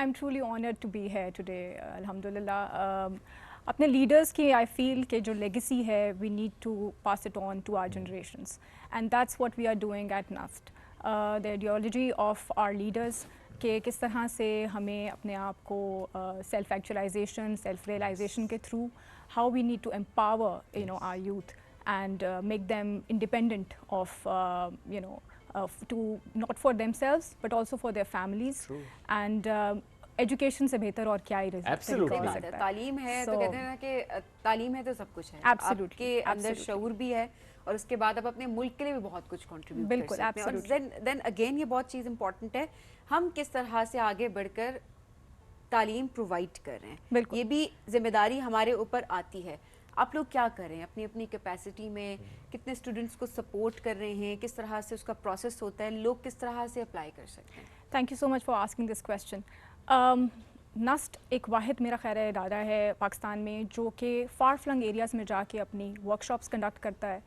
I'm truly honored to be here today, alhamdulillah. اپنے leaders کی آئی فیل کہ جو لیگیسی ہے we need to pass it on to our generations and that's what we are doing at NUST. The ideology of our leaders کہ کس طرح سے ہمیں اپنے آپ کو سیلف ایکچولائزیشن سیلف ریئلائزیشن کے through how we need to empower our youth and make them independent of to not for themselves but also for their families. True. And education سے بہتر اور کیا ہی Absolutely. تعلیم ہے تو کہتے ہیں نا کہ تعلیم ہے تو سب کچھ ہے. Absolutely. آپ کے اندر شعور بھی ہے اور اس کے بعد آپ اپنے ملک کے لیے بھی بہت کچھ کنٹریبیوٹ کر سکتے ہیں. اور then again یہ بہت چیز امپورٹنٹ ہے ہم کس طرح سے آگے بڑھ کر تعلیم پرووائڈ کر رہے ہیں. یہ بھی ذمہ داری ہمارے اوپر آتی ہے. آپ لوگ کیا کر رہے ہیں اپنی اپنی کیپیسٹی میں, کتنے اسٹوڈنٹس کو سپورٹ کر رہے ہیں, کس طرح سے اس کا پروسیس ہوتا ہے, لوگ کس طرح سے اپلائی کر سکتے ہیں؟ Thank you so much for asking this question. NUST ایک واحد میرا خیر ارادہ ہے پاکستان میں جو کہ فار فلنگ ایریاز میں جا کے اپنی ورک شاپس کنڈکٹ کرتا ہے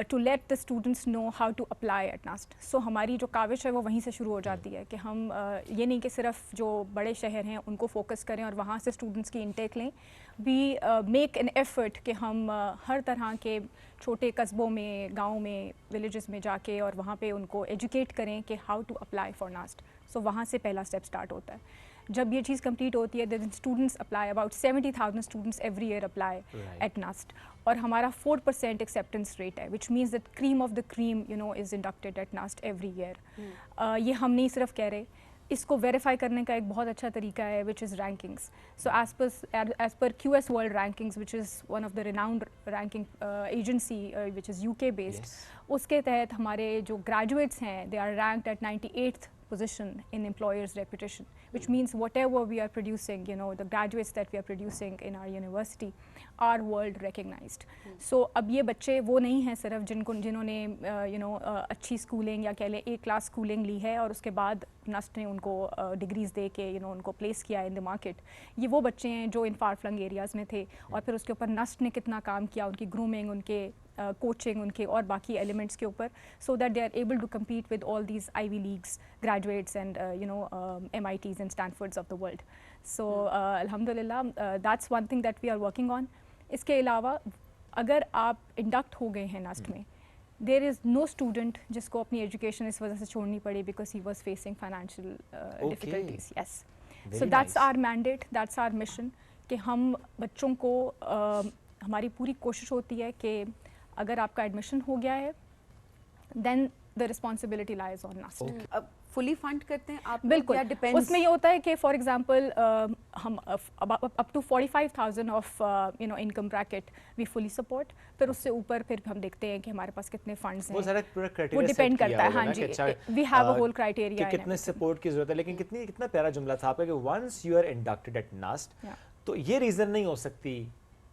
to let the students know how to apply at NUST. So ہماری جو کاوش ہے وہ وہیں سے شروع ہو جاتی ہے کہ ہم یہ نہیں کہ صرف جو بڑے شہر ہیں ان کو فوکس کریں اور وہاں سے اسٹوڈنٹس کی انٹیک لیں. وی میک این ایفرٹ کہ ہم ہر طرح کے چھوٹے قصبوں میں, گاؤں میں, ولیجز میں جا کے اور وہاں پہ ان کو ایجوکیٹ کریں کہ ہاؤ ٹو اپلائی فار نسٹ. سو وہاں سے پہلا اسٹیپ اسٹارٹ ہوتا ہے. جب یہ چیز کمپلیٹ ہوتی ہے then students apply, about 70,000 students every year apply at NUST. اور ہمارا 4% ایکسیپٹنس ریٹ ہے which means that cream of the cream is inducted at NUST every year. یہ ہم نہیں صرف کہہ رہے, اس کو ویریفائی کرنے کا ایک بہت اچھا طریقہ ہے which is rankings. So as per QS world rankings which is one of the renowned ranking agency which is UK based, اس کے تحت ہمارے جو گریجویٹس ہیں they are ranked at 98th position in employers' reputation, which means whatever we are producing, the graduates that we are producing in our university are world recognized. So اب یہ بچے وہ نہیں ہیں صرف جنہوں نے اچھی اسکولنگ یا کہہ لیں A class اسکولنگ لی ہے اور اس کے بعد نسٹ نے ان کو ڈگریز دے کے ان کو پلیس کیا ان دا مارکیٹ. یہ وہ بچے ہیں جو ان فار فلنگ ایریاز میں تھے اور پھر اس کے اوپر نسٹ نے کتنا کام کیا, ان کی گرومنگ, ان کے کوچنگ, ان کے اور باقی ایلیمنٹس کے اوپر, so that they are able to compete with all these Ivy Leagues graduates and MITs and Stanfords of the world. So الحمد للہ that's one thing that we are working on. اس کے علاوہ اگر آپ انڈکٹ ہو گئے ہیں نسٹ میں, دیر از نو اسٹوڈنٹ جس کو اپنی ایجوکیشن اس وجہ سے چھوڑنی پڑی because he was facing financial difficulties. Yes, so that's our mandate, that's our mission کہ ہم بچوں کو, ہماری پوری کوشش ہوتی ہے کہ اگر آپ کا ایڈمیشن ہو گیا ہے دین دا رسپانسبلٹی لائز آن نسٹ. اب فلی فنڈ کرتے ہیں آپ؟ بالکل, اس میں یہ ہوتا ہے کہ فار ایگزامپل ہم up to 45,000 of income bracket we fully support. پھر اس سے اوپر پھر ہم دیکھتے ہیں کہ ہمارے پاس کتنے فنڈز ہیں, وہ ڈیپینڈ کرتا ہے. ہاں جی, we have a whole criteria کتنے سپورٹ کی ضرورت ہے. لیکن کتنا پیارا جملہ تھا آپ کا کہ ونس یو آر انڈکٹڈ ایٹ نسٹ, تو یہ ریزن نہیں ہو سکتی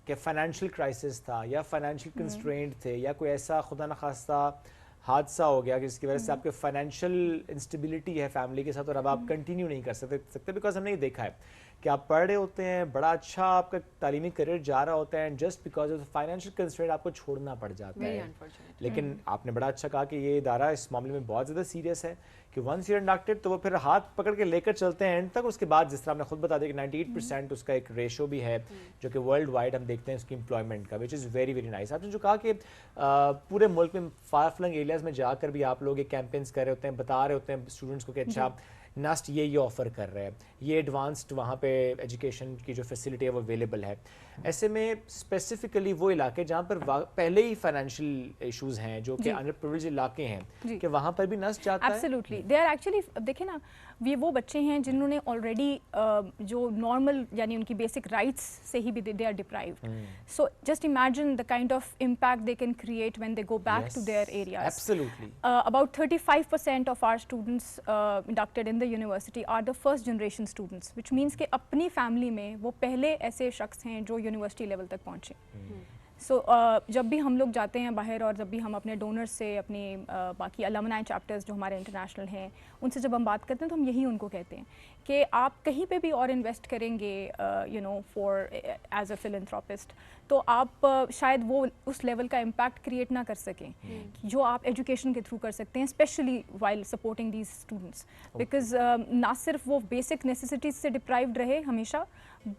کہ فائنینشیل کرائسس تھا یا فائنینشیل کنسٹرینٹ تھے یا کوئی ایسا خدا نخواستہ حادثہ ہو گیا جس کی وجہ سے آپ کے فائنینشیل انسٹیبلٹی ہے فیملی کے ساتھ اور اب آپ کنٹینیو نہیں کر سکتے. بیکاز ہم نے یہ دیکھا ہے کہ آپ پڑھ رہے ہوتے ہیں, بڑا اچھا آپ کا تعلیمی کریئر جا رہا ہوتا ہے, just because of financial constraint آپ کو چھوڑنا پڑ جاتا ہے. لیکن آپ نے بڑا اچھا کہا کہ یہ ادارہ اس معاملے میں بہت زیادہ سیریس ہے کہ ونس یو انڈکٹڈ تو وہ پھر ہاتھ پکڑ کے لے کر چلتے ہیں اینڈ تک. اس کے بعد جس طرح ہم نے خود بتا دیا کہ 98% اس کا ایک ریشو بھی ہے جو کہ ورلڈ وائڈ ہم دیکھتے ہیں اس کی امپلائمنٹ کا, وچ از ویری ویری نائس. آپ نے جو کہا کہ پورے ملک میں فار فلنگ ایریاز میں جا کر بھی آپ لوگ یہ کیمپینس کر رہے ہوتے ہیں, بتا رہے ہوتے ہیں اسٹوڈنٹس کو کہ اچھا نسٹ یہ آفر کر رہا ہے, یہ ایڈوانسڈ وہاں پہ ایجوکیشن کی جو فیسلٹی ہے وہ اویلیبل ہے. ایسے میں اسپیسیفکلی وہ علاقے جہاں پر پہلے ہی فائنینشیل ایشوز ہیں جو کہ انڈر پریویلیجڈ علاقے ہیں, کہ وہاں پر بھی نسٹ جاتا ہے. ایبسلیوٹلی, دے آر ایکچولی, دیکھیں نا, وہ بچے ہیں جنہوں نے آلریڈی جو نارمل یعنی ان کی بیسک رائٹس سے ہی بھی they are deprived. So just imagine the kind of impact they can create when they go back to their areas. Absolutely, about 35% of our students inducted in the university are the first generation students, which means کہ اپنی family میں وہ پہلے ایسے شخص ہیں جو university level تک پہنچے. سو جب بھی ہم لوگ جاتے ہیں باہر اور جب بھی ہم اپنے ڈونرز سے, اپنے باقی الومنائی چیپٹرز جو ہمارے انٹرنیشنل ہیں ان سے جب ہم بات کرتے ہیں تو ہم یہی ان کو کہتے ہیں کہ آپ کہیں پہ بھی اور انویسٹ کریں گے فار ایز اے فلنتھراپسٹ, تو آپ شاید وہ اس لیول کا امپیکٹ کریٹ نہ کر سکیں جو آپ ایجوکیشن کے تھرو کر سکتے ہیں, especially while supporting these students. Because نہ صرف وہ بیسک نیسیسٹیز سے ڈپرائیوڈ رہے ہمیشہ,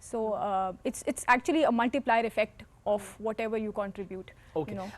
So it's actually a multiplier effect of whatever you contribute. Okay.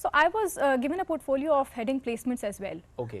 So I was given a portfolio of heading placements as well. Okay.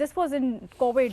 This was in COVID,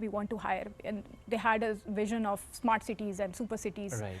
we want to hire, and they had a vision of smart cities and super cities. Right.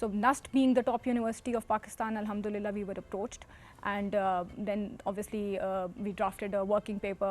So NUST being the top university of Pakistan, alhamdulillah we were approached. And then obviously we drafted a working paper,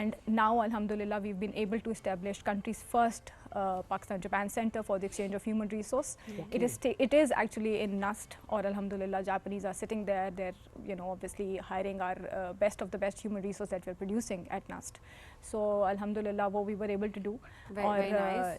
And now alhamdulillah we've been able to establish country's first Pakistan-Japan Center for the Exchange of Human Resource. Okay. It is actually in NUST, or alhamdulillah Japanese are sitting there, they're obviously hiring our best of the best human resource that we're producing at NUST. So alhamdulillah what we were able to do. Very nice.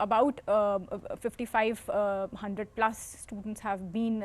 About 5,500 plus students have been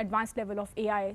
advanced level of AI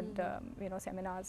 and seminars.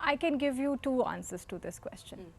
I can give you two answers to this question.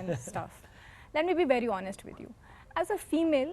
and stuff. Let me be very honest with you. As a female,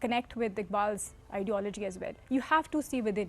connect with Iqbal's ideology as well. You have to see within.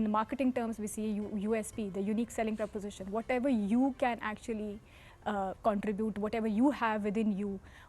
in marketing terms we see USP, the unique selling proposition, whatever you can actually contribute, whatever you have within you,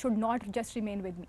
should not just remain with me.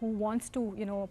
who wants to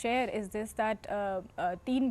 share is this that 3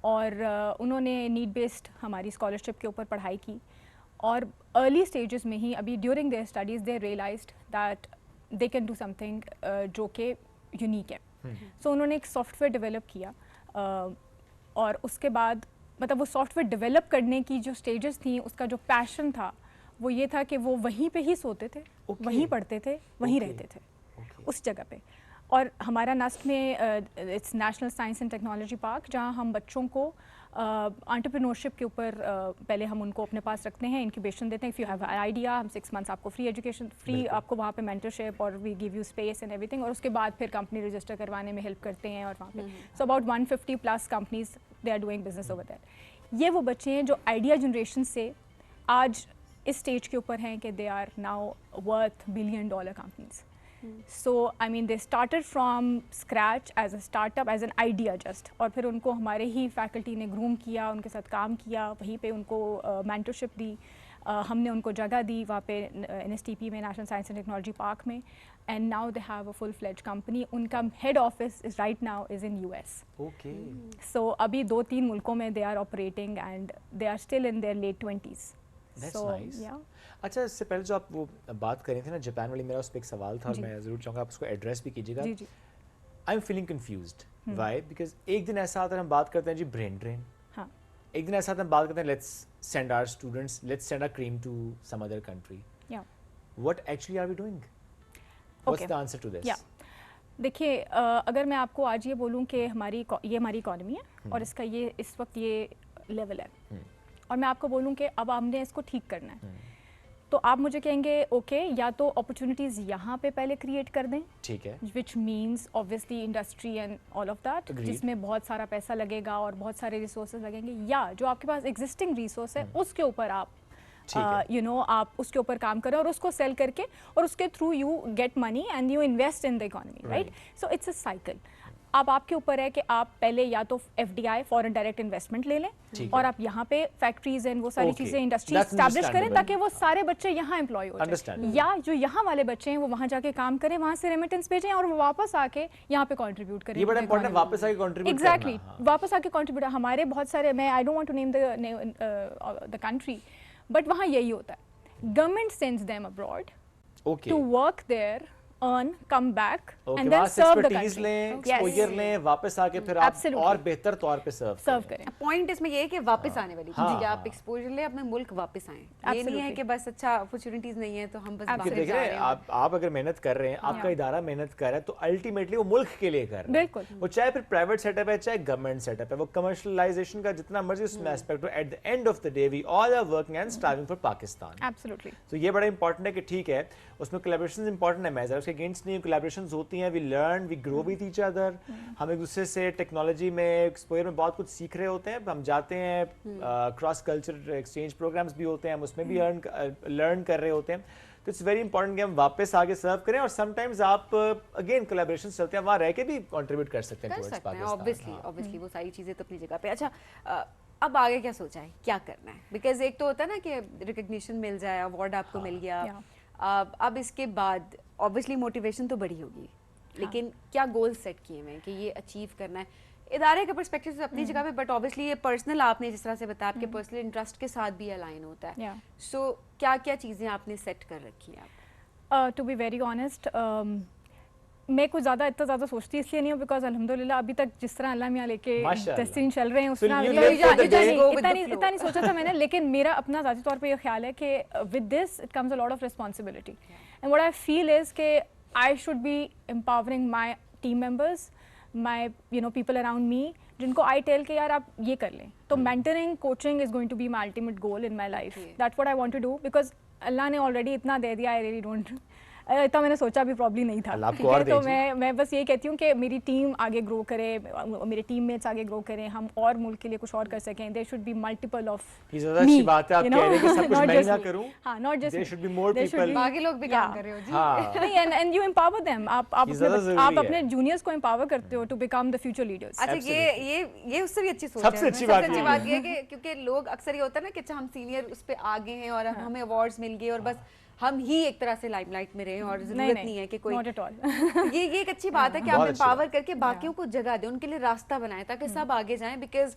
اور انہوں نے need based ہماری scholarship کے اوپر پڑھائی کی اور early stages میں ہی ابھی during their studies they realized that they can do something جو کہ یونیک ہے. سو انہوں نے ایک سافٹ ویئر ڈیولپ کیا اور اس کے بعد مطلب وہ سافٹ ویئر ڈیولپ کرنے کی جو اسٹیجز تھیں اس کا جو پیشن تھا وہ یہ تھا کہ وہ وہیں پہ ہی سوتے تھے, وہیں پڑھتے تھے, وہیں رہتے تھے اس جگہ پہ. اور ہمارا نسٹ میں its national Science and Technology park, جہاں ہم بچوں کو انٹرپرینورشپ کے اوپر پہلے ہم ان کو اپنے پاس رکھتے ہیں, انکیوبیشن دیتے ہیں. اف یو ہیو آئیڈیا, ہم 6 منتھس آپ کو فری ایجوکیشن, فری آپ کو وہاں پہ مینٹرشپ اور we give you space and ایوری تھنگ, اور اس کے بعد پھر کمپنی رجسٹر کروانے میں ہیلپ کرتے ہیں. اور وہاں پہ so about 150+ companies they are doing business over that. یہ وہ بچے ہیں جو آئیڈیا جنریشن سے آج اس اسٹیج کے اوپر ہیں کہ they are now worth $1 billion companies. So I mean they started from scratch as a startup, as an idea just, اور پھر ان کو ہمارے ہی فیکلٹی نے گروم کیا, ان کے ساتھ کام کیا, وہیں پہ ان کو مینٹرشپ دی, ہم نے ان کو جگہ دی وہاں پہ NSTP میں, National Science and Technology Park میں, and now they have a full fledge company. ان کا head office is right now is in US. سو ابھی 2-3 ملکوں میں they are operating and they are still in their late 20s. اچھا, اس سے پہلے جو آپ وہ بات کر رہے تھے نا جاپان والی, میرا اس پہ ایک سوال تھا اور میں ضرور چاہوں گا آپ اس کو ایڈریس بھی کیجیے گا. I am feeling confused. Why? Because ایک دن ایسا آتا ہے ہم بات کرتے ہیں جی برین ڈرین, ایک دن ایسا آتا ہے ہم بات کرتے ہیں let's send our students, let's send our cream to some other country. What actually are we doing? What's the answer to this? دیکھیے, اگر میں آپ کو آج یہ بولوں کہ یہ ہماری اکانومی ہے اور اس کا یہ اس وقت یہ لیول ہے, اور میں آپ کو بولوں کہ اب ہم نے اس کو ٹھیک کرنا ہے, تو آپ مجھے کہیں گے اوکے, یا تو اپرچونیٹیز یہاں پہ پہلے کریٹ کر دیں, ٹھیک ہے, which means obviously industry and all of that, جس میں بہت سارا پیسہ لگے گا اور بہت سارے ریسورسز لگیں گے, یا جو آپ کے پاس ایگزسٹنگ ریسورس ہے اس کے اوپر آپ آپ اس کے اوپر کام کریں اور اس کو سیل کر کے, اور اس کے through you get money and you invest in the economy, right. So it's a cycle. اب آپ کے اوپر ہے کہ آپ پہلے یا تو FDI فورن ڈائریکٹ انویسٹمنٹ لے لیں اور آپ یہاں پہ فیکٹریز اینڈ وہ ساری چیزیں انڈسٹری اسٹیبلش کریں تاکہ وہ سارے بچے یہاں امپلائی ہو جائیں, یا جو یہاں والے بچے ہیں وہ وہاں جا کے کام کریں, وہاں سے ریمیٹنس بھیجیں اور وہ واپس آ کے یہاں پہ کنٹریبیوٹ کریں. یہ بڑا امپورٹنٹ ہے, واپس آ کے کنٹریبیوٹ کرنا. ایگزیکٹلی, واپس آ کے کنٹریبیوٹ. ہمارے بہت سارے, میں I don't want to name the country, but وہاں یہی ہوتا ہے, government sends them abroad to work there, earn, come back and then serve the country. Exposure لیں, واپس آ کے پھر آپ اور بہتر طور پہ سرو کریں. پوائنٹ اس میں یہ ہے کہ واپس آنے والی چیز ہے, آپ ایکسپوجر لیں, اپنے ملک واپس آئیں. یہ نہیں ہے کہ بس اچھا اپرچونیٹیز نہیں ہے تو ہم بس باہر جا رہے ہیں. آپ اگر محنت کر رہے ہیں, آپ کا ادارہ محنت کر رہا ہے, تو الٹیمیٹلی وہ ملک کے لیے کر رہا ہے, وہ چاہے پھر پرائیویٹ سیٹ اپ ہے چاہے گورنمنٹ سیٹ اپ ہے, وہ کمرشلائزیشن کا جتنا مرضی اس میں اسپیکٹ ہو, at the end of the day we all are working and striving for Pakistan. Absolutely. تو یہ بڑا امپورٹنٹ ہے کہ ٹھیک ہے اس میں کولیبریشنز امپورٹنٹ ہے, میں اس کے اگینسٹ نہیں, کولیبریشنز ہوتی ہیں, we learn, we grow with each other, ہم ایک دوسرے سے ٹیکنالوجی میں ایکسپوئر میں بہت کچھ سیکھ رہے ہوتے ہیں. ہم جاتے ہیں, کراس کلچر ایکسچینج پروگرامز بھی ہوتے ہیں, ہم اس میں بھی لرن کر رہے ہوتے ہیں. تو اٹس ویری امپورٹنٹ کہ ہم واپس آگے سرو کریں, اور سم ٹائمز آپ اگین کولیبریشنز چلتے ہیں, وہاں رہ کے بھی کنٹریبیوٹ کر سکتے ہیں ٹورڈز پاکستان. obviously وہ ساری چیزیں تو اپنی جگہ پہ. اچھا, اب آگے کیا سوچا ہے, کیا کرنا ہے؟ بیکاز ایک تو ہوتا ہے نا کہ ریکگنیشن مل جائے, اوارڈ آپ کو مل گیا, اب اس کے بعد obviously موٹیویشن تو بڑی ہوگی, لیکن کیا گول سیٹ کیے ہوئے ہیں کہ یہ اچیو کرنا ہے؟ ادارے کا پرسپیکٹیو سے اپنی جگہ پہ, بٹ obviously یہ پرسنل, آپ نے جس طرح سے بتایا آپ کے پرسنل انٹرسٹ کے ساتھ بھی الائن ہوتا ہے. سو کیا کیا چیزیں آپ نے سیٹ کر رکھی ہیں آپ؟ ٹو بی ویری آنیسٹ, میں کچھ اتنا زیادہ سوچتی اس لیے نہیں ہوں, بیکاز الحمدللہ ابھی تک جس طرح اللہ میاں لے کے 10 دن چل رہے ہیں اس طرح اتنا نہیں سوچا تھا میں نے. لیکن میرا اپنا ذاتی طور پہ یہ خیال ہے کہ with this it comes a lot of responsibility, and what I feel is کہ I should be empowering my team members, my people around me, جن کو آئی ٹیل کہ یار آپ یہ کر لیں. تو mentoring, coaching is going to be my ultimate goal in my life. That's what I want to do, because اللہ نے آلریڈی اتنا دے دیا, آئی ریئلی ڈونٹ, اتنا میں نے سوچا بھی پرابلی نہیں تھا. تو میں بس یہ کہتی ہوں کہ میری ٹیم آگے گرو کرے, میرے ٹیم میٹس آگے گرو کریں, ہم اور ملک کے لیے کچھ اور کر سکیں. There should be multiple of me, باقی لوگ بھی کام کر رہے ہو جی, اینڈ یو امپاور دیم, آپ اپنے جونیئرس کو امپاور کرتے ہو to become the future leaders. اچھا, یہ اس سے بھی اچھی سوچ ہے. سب سے اچھی بات یہ ہے کہ کیونکہ لوگ اکثر یہ ہوتا ہے نا کہ ہم سینئر اس پہ آگے ہیں اور ہمیں ایوارڈز مل گئے اور بس ہم ہی ایک طرح سے لائم لائٹ میں رہیں, اور ضرورت نہیں ہے کہ کوئی, یہ ایک اچھی بات ہے کہ آپ امپاور کر کے باقیوں کو جگہ دیں, ان کے لیے راستہ بنائیں تاکہ سب آگے جائیں. بیکاز